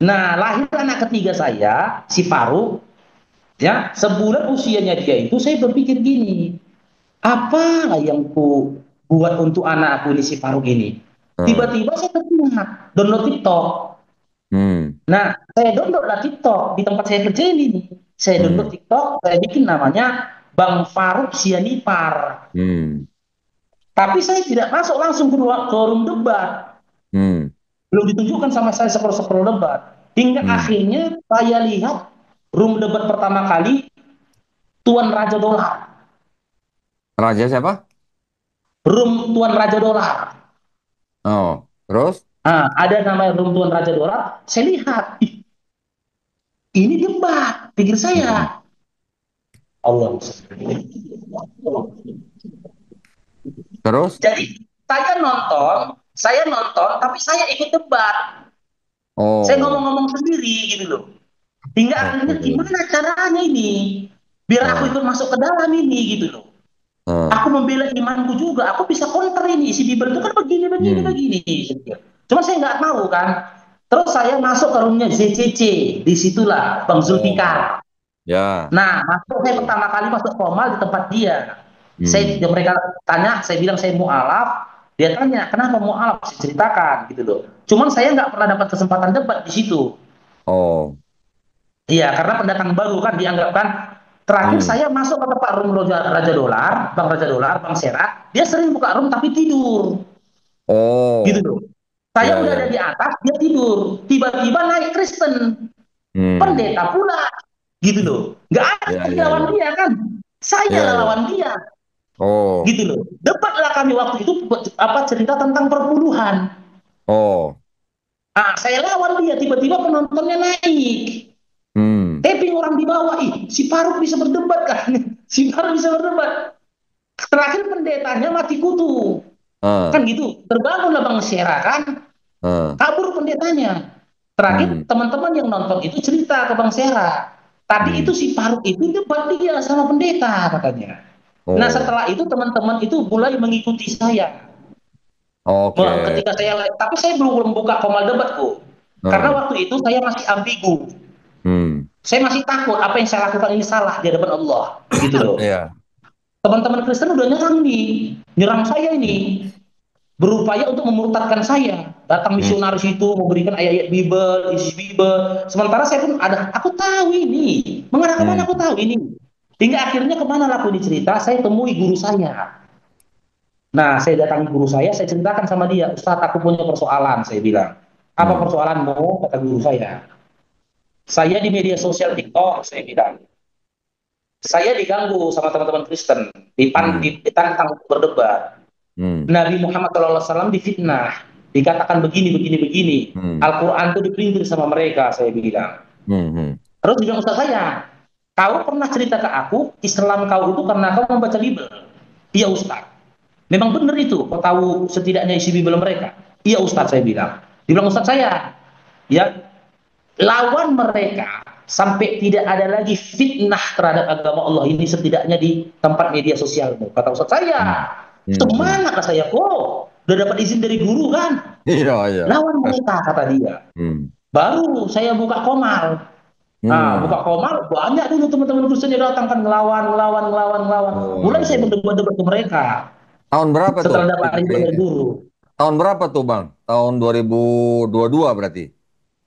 Nah, lahir anak ketiga saya, si Faruk, ya, sebulan usianya dia itu saya berpikir gini, apa yang ku buat untuk anakku ini si Faruk ini? Eh, Tiba-tiba saya teringat download TikTok. hmm, Nah, saya download lah TikTok di tempat saya kerja ini. Saya download hmm, TikTok, saya bikin namanya Bang Faruk Sianipar. hmm, Tapi saya tidak masuk langsung ke forum debat. hmm, Belum ditunjukkan sama saya scroll-scroll debat. Hingga hmm. akhirnya saya lihat room debat pertama kali Tuan Raja Dolar. Raja siapa? Room Tuan Raja Dolar. Oh, terus? Nah, ada namanya room Tuan Raja Dolar. Saya lihat, ini debat. Pikir Hmm. saya, Allah. Terus? Jadi saya nonton, tapi saya ikut debat. Saya Oh, ngomong-ngomong sendiri gitu loh. Hingga akhirnya oke. gimana caranya ini? Biar aku Ah, ikut masuk ke dalam ini gitu loh. ah, Aku membela imanku juga. Aku bisa counter ini. Isi Bible itu kan begini, begini, hmm, begini. Cuma saya nggak tahu kan. Terus saya masuk ke roomnya ZCC. Disitulah Bang oh, Zulfikar. ya, Nah, masuk saya betul. pertama kali masuk formal di tempat dia. Hmm, Mereka tanya, saya bilang saya mualaf. Dia tanya, kenapa mualaf? Saya ceritakan gitu loh. Cuman saya nggak pernah dapat kesempatan debat di situ. oh, Iya, karena pendatang baru kan dianggapkan. Terakhir hmm, saya masuk ke tempat room Raja Dolar, Bang Raja Dolar, Bang Serat. Dia sering buka room tapi tidur, gitu oh, loh. Saya ya, udah ya, ada ya. di atas, dia tidur. Tiba-tiba naik Kristen, Hmm, pendeta pula, gitu loh. Nggak ada ya, yang ya, lawan ya, dia kan. Saya ya, ya. lawan dia, Oh, gitu loh. Debatlah kami waktu itu apa cerita tentang perpuluhan. oh, Ah, saya lawan dia, tiba-tiba penontonnya naik. hmm, Tapping orang di bawah, ih, si Faruk bisa berdebat kan? Si Faruk bisa berdebat. Terakhir pendetanya mati kutu. ah, Kan gitu. Terbangunlah Bang Syera kan. ah, Kabur pendetanya. Terakhir hmm, teman-teman yang nonton itu cerita ke Bang Syera. Tadi itu hmm, si Faruk itu debat dia sama pendeta katanya. Nah oh, setelah itu teman-teman itu mulai mengikuti saya. Wah, oke, ketika tapi saya belum buka komal debatku. Karena ah, waktu itu saya masih ambigu. hmm, Saya masih takut apa yang saya lakukan ini salah di hadapan Allah. Gitu loh. ya, Teman-teman Kristen udah nyerang nih. Nyerang saya ini. Berupaya untuk memurtadkan saya. Datang hmm, misionaris itu memberikan ayat-ayat Bible, isi Bible. Sementara saya pun ada, aku tahu ini. Mengarah kemana aku hmm, tahu ini. Hingga akhirnya kemana laku ini cerita, saya temui guru saya. Nah, saya datangi guru saya ceritakan sama dia, Ustadz, aku punya persoalan, saya bilang. Apa Hmm. persoalanmu? Kata guru saya. Saya di media sosial TikTok, saya bilang. Saya diganggu sama teman-teman Kristen, Hmm. ditantang untuk berdebat. Hmm. Nabi Muhammad SAW difitnah, dikatakan begini, begini, begini. Hmm. Al-Quran itu dipelintir sama mereka, saya bilang. Hmm. Hmm. Terus bilang Ustaz saya, kau pernah cerita ke aku, Islam kau itu karena kau membaca Bible. Iya Ustaz. Memang benar itu, kau tahu setidaknya isi Bible mereka. Iya Ustaz, saya bilang. Dibilang Ustaz saya, ya lawan mereka sampai tidak ada lagi fitnah terhadap agama Allah ini setidaknya di tempat media sosialmu. Kata Ustaz saya, Hmm. Hmm. Hmm. semangat saya kok. Udah dapat izin dari guru kan? Iya, iya. Lawan mereka, kata dia. Hmm. Baru saya buka komal. Nah, Hmm. buka komal, banyak dulu teman-teman Kristen yang datang kan ngelawan, ngelawan, ngelawan, ngelawan. Mulai saya Waduh. berdebat-debat ke mereka Tahun berapa tuh? setelah dapat izin dari guru. Tahun berapa tuh, Bang? Tahun 2022 berarti?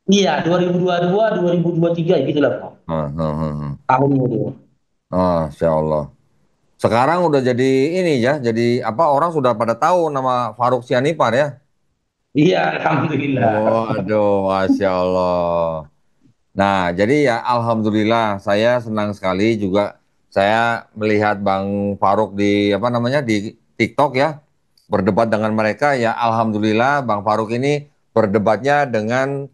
Iya, 2022, 2023 gitu lah, Pak. Ah, ah, ah, ah. Tahun itu. Masya Allah. Sekarang udah jadi ini ya, jadi apa orang sudah pada tahu nama Faruk Sianipar ya? Iya, alhamdulillah. Oh, aduh, Masya Allah. Nah, jadi ya Alhamdulillah saya senang sekali juga saya melihat Bang Faruk di apa namanya di TikTok ya, berdebat dengan mereka ya Alhamdulillah Bang Faruk ini berdebatnya dengan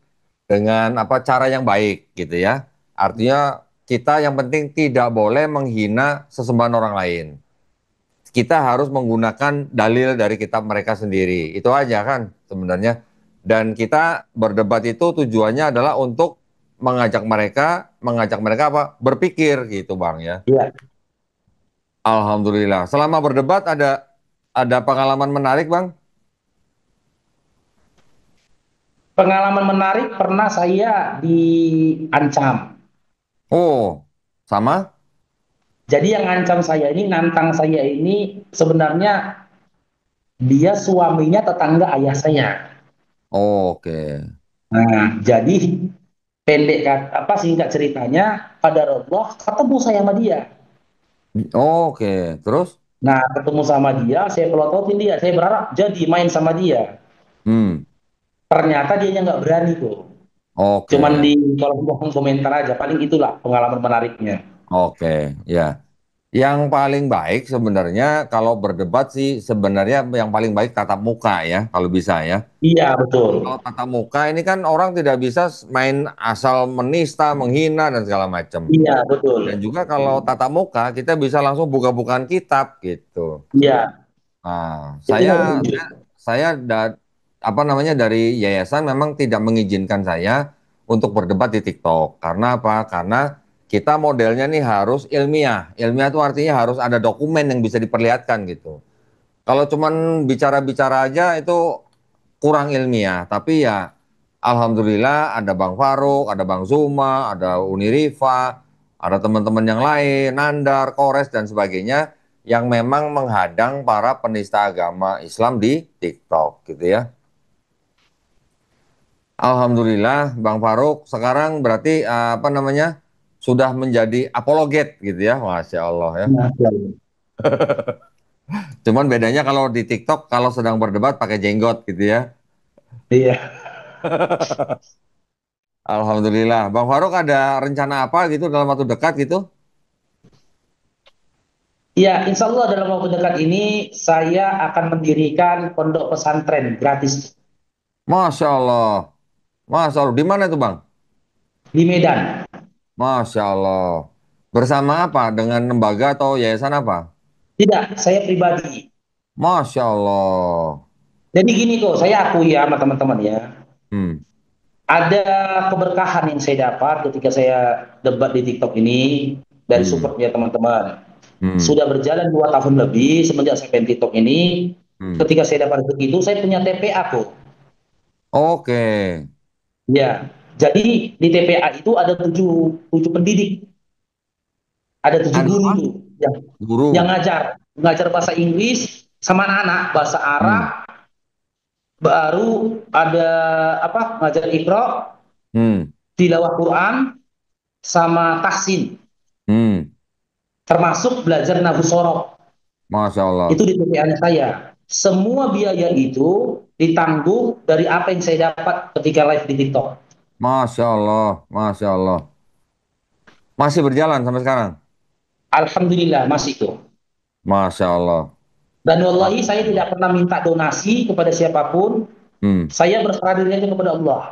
apa cara yang baik gitu ya. Artinya kita yang penting tidak boleh menghina sesembahan orang lain. Kita harus menggunakan dalil dari kitab mereka sendiri. Itu aja kan sebenarnya. Dan kita berdebat itu tujuannya adalah untuk mengajak mereka apa? Berpikir gitu, Bang ya. Iya. Alhamdulillah. Selama berdebat ada pengalaman menarik, Bang? Pengalaman menarik pernah saya diancam. Oh, sama? Jadi yang ngancam saya ini, nantang saya ini sebenarnya dia suaminya tetangga ayah saya. Oke. Nah, jadi pendek apa singkat ceritanya, pada Allah ketemu saya sama dia. Oke. Terus? Nah, ketemu sama dia, saya pelototin dia. Saya berharap jadi main sama dia. Hmm. Ternyata dia nggak berani tuh. Cuman Oke. di kolom komentar aja. Paling itulah pengalaman menariknya. Oke. Ya. Yang paling baik sebenarnya kalau berdebat sih sebenarnya yang paling baik tatap muka ya, kalau bisa ya. Iya, betul. Kalau tatap muka ini kan orang tidak bisa main asal menista, menghina dan segala macam. Iya, betul. Dan juga kalau tatap muka kita bisa langsung buka-bukaan kitab gitu. Iya, Nah, itu saya harus jujur. saya apa namanya dari yayasan memang tidak mengizinkan saya untuk berdebat di TikTok. Karena apa? Karena kita modelnya nih harus ilmiah. Ilmiah itu artinya harus ada dokumen yang bisa diperlihatkan gitu. Kalau cuman bicara-bicara aja itu kurang ilmiah. Tapi ya alhamdulillah ada Bang Faruk, ada Bang Zuma, ada Unirifa, ada teman-teman yang lain, Nandar, Kores dan sebagainya yang memang menghadang para penista agama Islam di TikTok gitu ya. Alhamdulillah Bang Faruk sekarang berarti apa namanya sudah menjadi apologet gitu ya, Masya Allah ya. Nah, iya. Cuman bedanya kalau di TikTok kalau sedang berdebat pakai jenggot gitu ya. Iya. Alhamdulillah. Bang Faruk ada rencana apa gitu dalam waktu dekat gitu? Iya, insya Allah dalam waktu dekat ini saya akan mendirikan pondok pesantren gratis Masya Allah. Masya Allah. Di mana itu Bang? di Medan. Masya Allah. Bersama apa? Dengan lembaga atau yayasan apa? Tidak, saya pribadi. Masya Allah. Jadi gini kok, saya akui ya sama teman-teman ya. Hmm. Ada keberkahan yang saya dapat ketika saya debat di TikTok ini dari Hmm. supportnya teman-teman. Hmm. Sudah berjalan 2 tahun lebih semenjak saya main TikTok ini. Hmm. Ketika saya dapat begitu, saya punya TPA kok. Oke. Ya, jadi di TPA itu ada tujuh pendidik, ada tujuh Ada guru apa? tuh yang Guru. ngajar bahasa Inggris sama anak-anak, bahasa Arab, Hmm. baru ada apa ngajar Iqra, Hmm. tilawah Quran, sama tahsin, Hmm. termasuk belajar nahwu sorof. Masya Itu Allah. di TPA-nya saya. semua biaya itu ditanggung dari apa yang saya dapat ketika live di TikTok. Masya Allah, Masya Allah. Masih berjalan sampai sekarang? Alhamdulillah masih itu. Masya Allah. Dan wallahi saya Alhamdulillah. tidak pernah minta donasi kepada siapapun. Hmm, Saya berserah diri aja kepada Allah.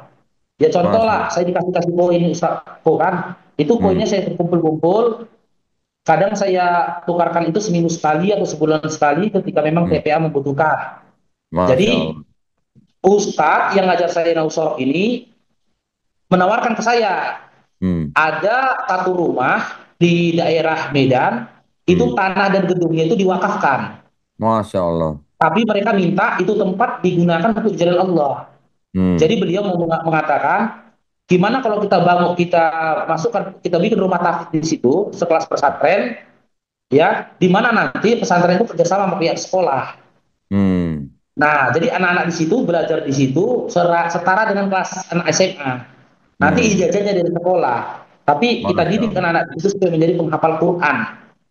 Ya contoh Masya lah, Allah. saya dikasih poin Ustaz kan, itu Hmm, poinnya saya kumpul-kumpul. Kadang saya tukarkan itu seminggu sekali atau sebulan sekali ketika memang hmm. TPA membutuhkan. Masya Allah. Jadi Ustadz yang ngajar saya Nausor ini menawarkan ke saya, Hmm, ada satu rumah di daerah Medan, itu hmm. tanah dan gedungnya itu diwakafkan. Masya Allah. Tapi mereka minta itu tempat digunakan untuk jalan Allah. Hmm, Jadi beliau mau mengatakan, gimana kalau kita bangun, kita masukkan, kita bikin rumah tahfiz di situ, sekelas pesantren, ya, di mana nanti pesantren itu kerjasama sama pihak sekolah. hmm. Nah, jadi anak-anak di situ belajar di situ setara dengan kelas anak SMA. Nanti Hmm. ijazahnya dari sekolah, tapi kita Masya didik Allah. anak-anak itu supaya menjadi penghafal Quran.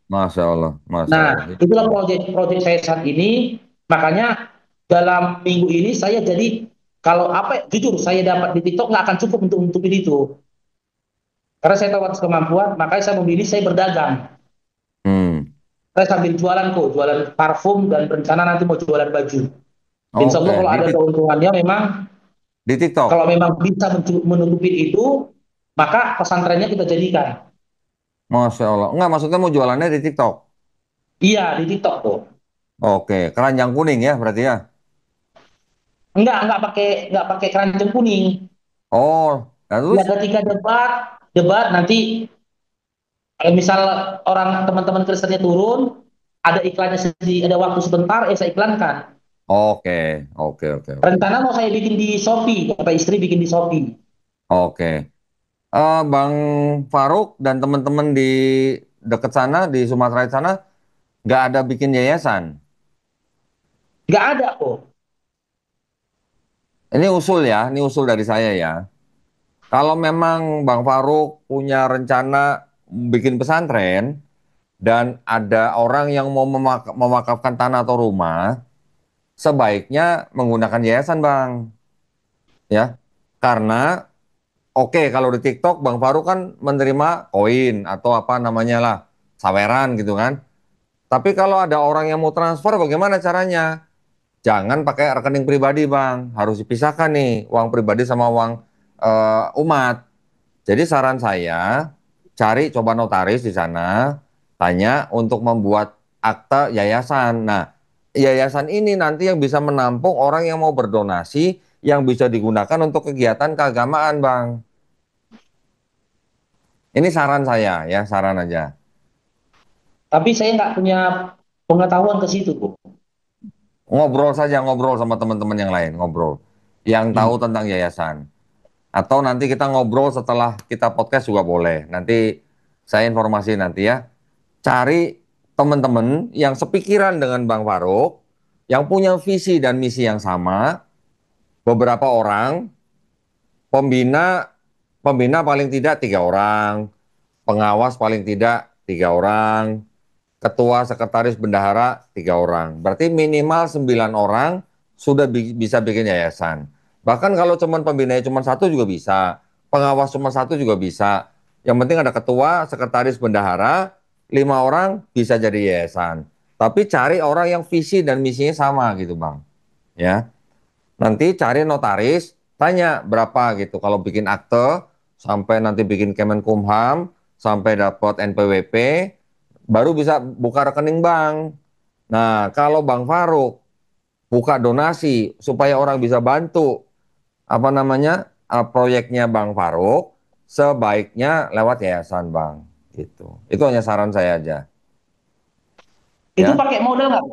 Masya Allah. Masya Nah, Allah. itulah proyek-proyek saya saat ini. Makanya dalam minggu ini saya jadi kalau apa jujur saya dapat di TikTok nggak akan cukup untuk nutupin itu. Karena saya tahu atas kemampuan, makanya saya memilih saya berdagang. Hmm. Saya sambil jualan kok, jualan parfum dan rencana nanti mau jualan baju. Insya Allah Oke, kalau ada keuntungannya memang Di kalau TikTok. memang bisa menutupi itu, maka pesantrennya kita jadikan. Masya Allah. Enggak, maksudnya mau jualannya di TikTok. Iya, di TikTok tuh. Oke, keranjang kuning ya berarti ya. Enggak pakai keranjang kuning. Oh, nah Ya terus? ketika debat nanti kalau misal orang teman-teman Kristennya turun, ada iklannya sendiri, ada waktu sebentar, saya iklankan. Oke, oke, oke, oke. Rencana mau saya bikin di Shopee, kata istri bikin di Shopee. Oke. Bang Faruk dan teman-teman di dekat sana, di Sumatera sana, nggak ada bikin yayasan. Nggak ada kok. Ini usul ya, ini usul dari saya ya. Kalau memang Bang Faruk punya rencana bikin pesantren dan ada orang yang mau memakafkan tanah atau rumah, sebaiknya menggunakan yayasan, Bang. Ya, karena oke kalau di TikTok Bang Faruk kan menerima koin atau apa namanya lah, saweran gitu kan. Tapi kalau ada orang yang mau transfer bagaimana caranya? Jangan pakai rekening pribadi, Bang. Harus dipisahkan nih uang pribadi sama uang umat. Jadi saran saya cari coba notaris di sana, tanya untuk membuat akta yayasan. Nah, yayasan ini nanti yang bisa menampung orang yang mau berdonasi yang bisa digunakan untuk kegiatan keagamaan, Bang. Ini saran saya ya, saran aja. Tapi saya nggak punya pengetahuan ke situ kok. Ngobrol saja, ngobrol sama teman-teman yang lain, ngobrol. Yang tahu Hmm. tentang yayasan. Atau nanti kita ngobrol setelah kita podcast juga boleh. Nanti saya informasi nanti ya. Cari teman-teman yang sepikiran dengan Bang Faruk, yang punya visi dan misi yang sama, beberapa orang, pembina, pembina paling tidak 3 orang, pengawas paling tidak 3 orang, ketua, sekretaris, bendahara 3 orang. Berarti minimal 9 orang sudah bisa bikin yayasan. Bahkan kalau cuman pembinanya cuma satu juga bisa, pengawas cuma satu juga bisa. Yang penting ada ketua, sekretaris, bendahara, 5 orang bisa jadi yayasan. Tapi cari orang yang visi dan misinya sama gitu, Bang. Ya, nanti cari notaris, tanya berapa gitu. Kalau bikin akte, sampai nanti bikin Kemenkumham, sampai dapat NPWP, baru bisa buka rekening bank. Nah, kalau Bang Faruk buka donasi supaya orang bisa bantu apa namanya proyeknya Bang Faruk, sebaiknya lewat yayasan Bang. Gitu. Itu hanya saran saya aja. Itu Ya, pakai modal nggak?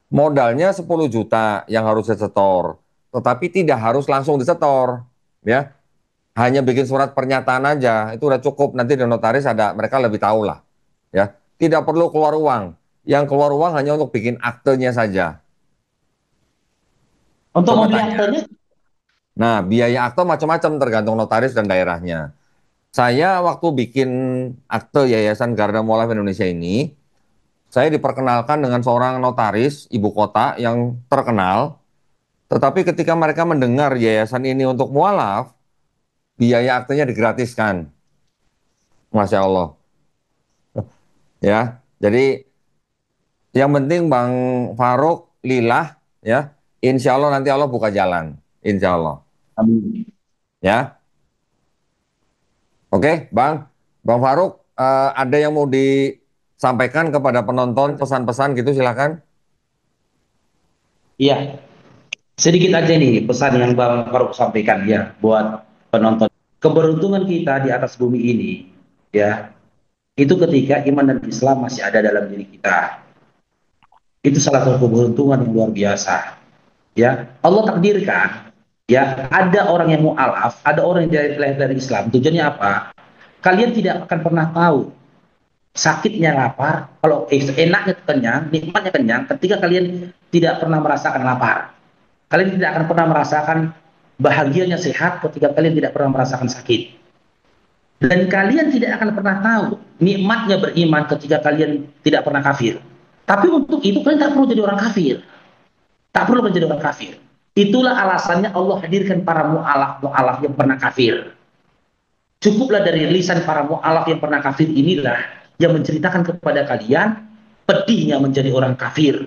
modalnya 10 juta yang harus disetor, tetapi tidak harus langsung disetor. Ya, hanya bikin surat pernyataan aja, itu udah cukup. Nanti di notaris ada, mereka lebih tahu lah. Ya, tidak perlu keluar uang. Yang keluar uang hanya untuk bikin aktenya saja. Untuk Coba membeli tanya. aktenya, Nah, biaya akte macam-macam tergantung notaris dan daerahnya. Saya waktu bikin akte Yayasan Garda Mualaf Indonesia ini, saya diperkenalkan dengan seorang notaris ibu kota yang terkenal, tetapi ketika mereka mendengar yayasan ini untuk mualaf, biaya aktenya digratiskan. Masya Allah. Ya, jadi yang penting Bang Faruk lillah ya. Insya Allah nanti Allah buka jalan. Insya Allah. Amin. Ya, oke, Bang Faruk, ada yang mau disampaikan kepada penonton pesan-pesan gitu, silakan. Iya, sedikit aja nih pesan yang Bang Faruk sampaikan ya buat penonton. Keberuntungan kita di atas bumi ini, ya, itu ketika iman dan Islam masih ada dalam diri kita. Itu salah satu keberuntungan yang luar biasa. Ya, Allah takdirkan, ya, ada orang yang mu'alaf, ada orang yang dari Islam. Tujuannya apa? Kalian tidak akan pernah tahu sakitnya lapar, kalau enaknya kenyang, nikmatnya kenyang, ketika kalian tidak pernah merasakan lapar. Kalian tidak akan pernah merasakan bahagianya sehat ketika kalian tidak pernah merasakan sakit. Dan kalian tidak akan pernah tahu nikmatnya beriman ketika kalian tidak pernah kafir. Tapi untuk itu kalian tak perlu jadi orang kafir. Tak perlu menjadi orang kafir. Itulah alasannya Allah hadirkan para mu'alaf yang pernah kafir. Cukuplah dari lisan para mu'alaf yang pernah kafir inilah yang menceritakan kepada kalian pedihnya menjadi orang kafir,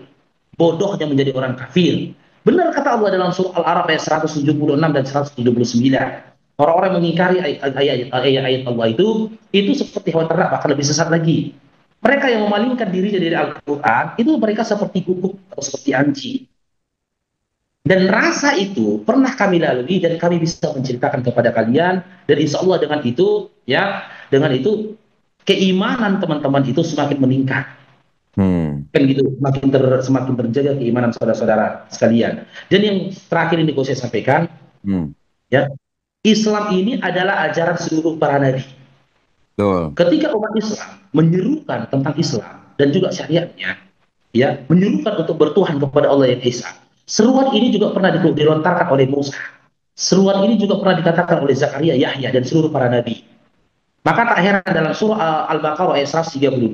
bodohnya menjadi orang kafir. Benar kata Allah dalam surah Al-A'raf ayat 176 dan 179. Orang-orang yang mengingkari ayat-ayat Allah itu seperti hewan ternak, bahkan lebih sesat lagi. Mereka yang memalingkan dirinya dari Al-Quran, itu mereka seperti kukuk atau seperti anjing. Dan rasa itu pernah kami lalui dan kami bisa menceritakan kepada kalian, dan insya Allah dengan itu, ya, dengan itu keimanan teman-teman itu semakin meningkat. Kan gitu, semakin terjaga keimanan saudara-saudara sekalian. Dan yang terakhir ini saya sampaikan, ya, Islam ini adalah ajaran seluruh para nabi. Betul. Ketika umat Islam menyerukan tentang Islam dan juga syariatnya, ya, menyerukan untuk bertuhan kepada Allah yang Esa. Seruan ini juga pernah dilontarkan oleh Musa. Seruan ini juga pernah dikatakan oleh Zakaria, Yahya, dan seluruh para nabi. Maka tak heran dalam surah Al-Baqarah ayat 132,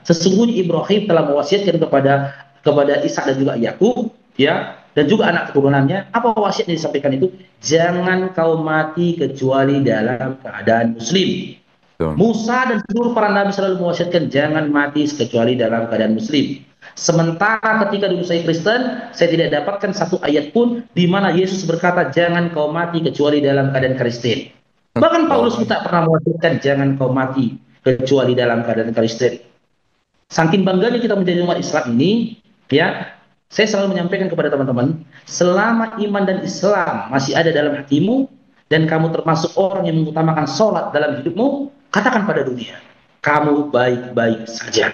sesungguhnya Ibrahim telah mewasiatkan kepada Ishak dan juga Yakub, ya, dan juga anak keturunannya. Apa wasiat yang disampaikan itu? Jangan kau mati kecuali dalam keadaan muslim. Betul. Musa dan seluruh para nabi selalu mewasiatkan jangan mati kecuali dalam keadaan muslim. Sementara ketika dulu saya Kristen, saya tidak dapatkan satu ayat pun di mana Yesus berkata jangan kau mati kecuali dalam keadaan Kristen. Bahkan Paulus pun tak pernah mewasiatkan jangan kau mati kecuali dalam keadaan Kristen. Saking bangganya kita menjadi umat Islam ini, ya, saya selalu menyampaikan kepada teman-teman, selama iman dan Islam masih ada dalam hatimu dan kamu termasuk orang yang mengutamakan sholat dalam hidupmu, katakan pada dunia, kamu baik-baik saja.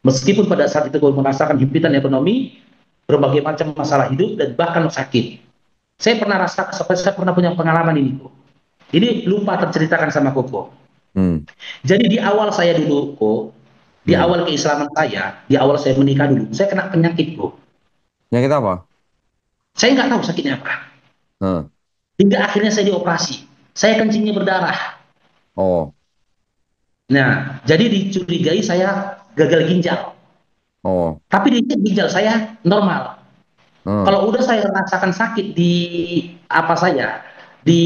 Meskipun pada saat itu kau merasakan himpitan ekonomi, berbagai macam masalah hidup, dan bahkan sakit. Saya pernah punya pengalaman ini, kok. Ini lupa terceritakan sama Koko. Jadi di awal saya dulu, kok, di awal keislaman saya, di awal saya menikah dulu, saya kena penyakit, kok. Penyakit apa? Saya nggak tahu sakitnya apa. Hingga akhirnya saya dioperasi. Saya kencingnya berdarah. Oh. Nah, jadi dicurigai saya gagal ginjal. Oh. Tapi di ginjal saya normal. Kalau udah saya rasakan sakit di di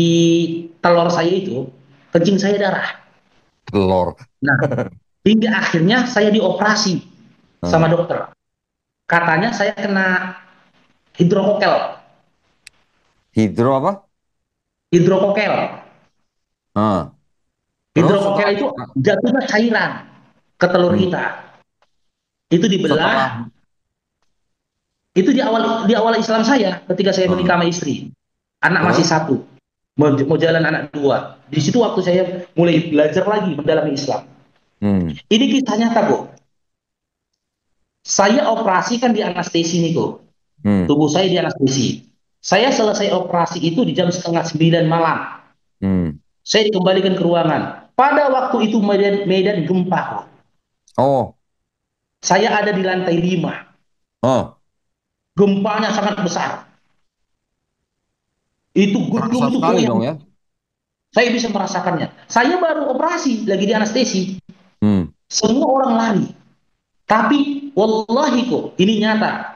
telur saya itu, kencing saya darah. Telur. Nah, hingga akhirnya saya dioperasi sama dokter. Katanya saya kena hidrokokel. Hidro apa? Hidrokokel. Terus Hidrokokel itu jatuhnya cairan ke telur kita. Itu dibelah. Itu di awal Islam saya ketika saya menikah sama istri. Anak masih satu. Mau jalan anak dua. Di situ waktu saya mulai belajar lagi mendalami Islam. Ini kisah nyata, kok. Saya operasi kan di anestesi nih, kok. Tubuh saya di anestesi. Saya selesai operasi itu di jam 8:30 malam. Saya dikembalikan ke ruangan. Pada waktu itu medan gempa, kok. Oh. Saya ada di lantai 5. Gempanya sangat besar. Itu gedung itu sekali dong ya. Saya bisa merasakannya. Saya baru operasi, lagi di anestesi. Semua orang lari. Tapi wallahi kok, ini nyata.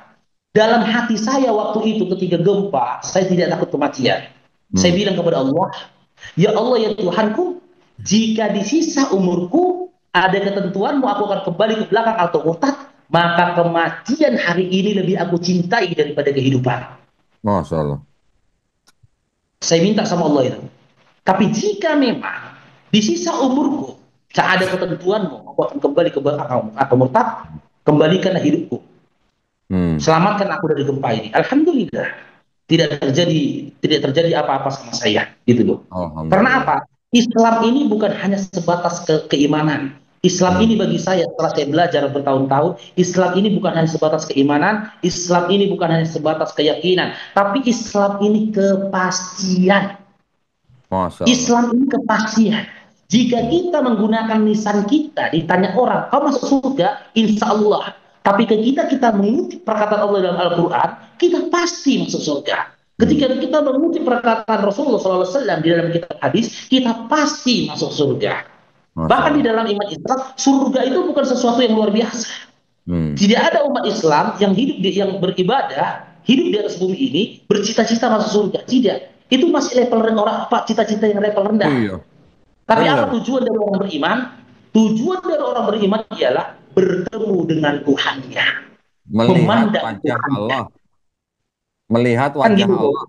Dalam hati saya waktu itu ketika gempa, saya tidak takut kematian. Saya Hmm. bilang kepada Allah, ya Allah ya Tuhanku, jika di sisa umurku ada ketentuanmu aku akan kembali ke belakang atau murtad, maka kematian hari ini lebih aku cintai daripada kehidupan. Masya Allah. Saya minta sama Allah itu. Tapi jika memang di sisa umurku tak ada ketentuanmu, aku akan kembali ke belakang atau murtad, kembalikanlah hidupku. Hmm. Selamatkan aku dari gempa ini. Alhamdulillah tidak terjadi apa-apa sama saya, gitu loh. Karena Alhamdulillah. apa? Islam ini bukan hanya sebatas keimanan. Islam ini Hmm. bagi saya setelah saya belajar bertahun-tahun, Islam ini bukan hanya sebatas keimanan, Islam ini bukan hanya sebatas keyakinan, tapi Islam ini kepastian. Masya Allah. Islam ini kepastian. Jika Hmm. kita menggunakan lisan kita, ditanya orang, kau masuk surga? Insya Allah. Tapi ketika kita mengutip perkataan Allah dalam Al-Quran, kita pasti masuk surga. Hmm. Ketika kita mengutip perkataan Rasulullah SAW di dalam kitab hadis, kita pasti masuk surga. Masya Bahkan di Allah. dalam iman Islam, surga itu bukan sesuatu yang luar biasa. Hmm. Tidak ada umat Islam yang yang beribadah, hidup di atas bumi ini, bercita-cita masuk surga. Tidak. Itu masih level rendah, orang apa cita-cita yang level rendah. Iya, Tapi apa benar. tujuan dari orang beriman? Tujuan dari orang beriman ialah bertemu dengan Tuhannya, Melihat memandang wajah Tuhannya. Allah. Melihat Kan wajah gitu loh. Allah.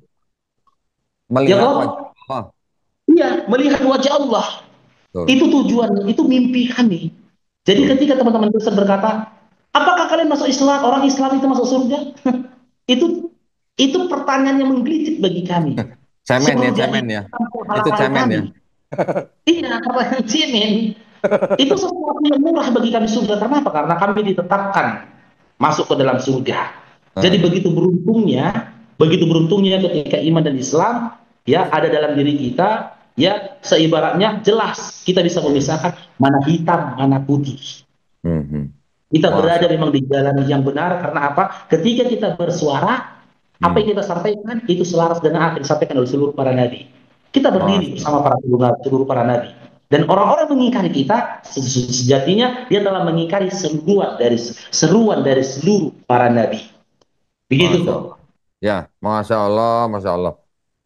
Ya Melihat wajah kok? Allah. Iya, melihat wajah Allah. Betul. Itu tujuan, itu mimpi kami. Jadi Betul. ketika teman-teman Kristen berkata, apakah kalian masuk Islam? Orang Islam itu masuk surga? itu itu pertanyaan yang menggelitik bagi kami. Cemen ya, Surga cemen itu ya. tanpa Itu halangan cemen kami. ya. Iya, pertanyaan Jimin. Itu sesuatu yang murah bagi kami surga. Karena apa? Karena kami ditetapkan masuk ke dalam surga. Jadi Heeh. begitu beruntungnya ketika iman dan Islam ya ada dalam diri kita, ya seibaratnya jelas kita bisa memisahkan mana hitam, mana putih. Mhm. Kita Masya berada Allah. memang di jalan yang benar karena apa? Ketika kita bersuara, apa Hmm. yang kita sampaikan itu selaras dengan apa yang disampaikan oleh seluruh para nabi. Kita berdiri Masya Allah. bersama para seluruh para nabi. Dan orang-orang mengingkari kita, sejatinya dia telah mengingkari seruan dari seluruh para nabi. Begitu Masya kok. Allah. Ya, Masya Allah, Masya Allah.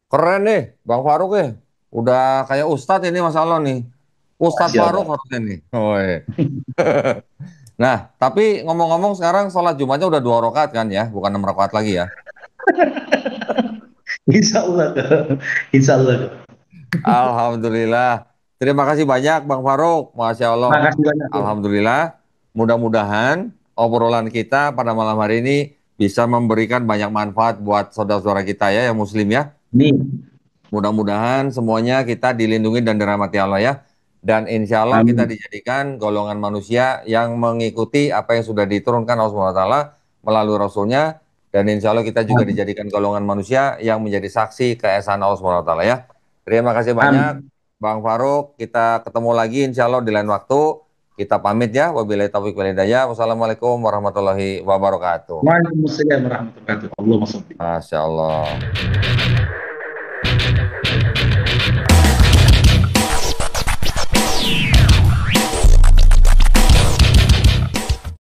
Keren nih, Bang Faruk nih. Udah kayak Ustadz ini Masya Allah nih. Ustadz Masya Faruk Allah. harusnya nih. Oh, iya. Nah, tapi ngomong-ngomong sekarang sholat Jumatnya udah 2 rakaat kan ya, bukan 6 rakaat lagi ya. Insya Allah. Insya Allah. Alhamdulillah. Terima kasih banyak Bang Faruk. Masya Allah. Makasih banyak. Alhamdulillah. Mudah-mudahan obrolan kita pada malam hari ini bisa memberikan banyak manfaat buat saudara-saudara kita ya, yang muslim ya. Nih. Mudah-mudahan semuanya kita dilindungi dan dirahmati Allah ya. Dan insya Allah kita Amin. dijadikan golongan manusia yang mengikuti apa yang sudah diturunkan Allah SWT melalui Rasulnya. Dan insya Allah kita juga Amin. dijadikan golongan manusia yang menjadi saksi keesaan Allah SWT ya. Terima kasih banyak Amin. Bang Faruk. Kita ketemu lagi insya Allah di lain waktu. Kita pamit ya. Wabillahi taufiq wal hidayah. Wassalamualaikum warahmatullahi wabarakatuh. Waalaikumsalam warahmatullahi wabarakatuh. Allahumma shalli. Masya Allah.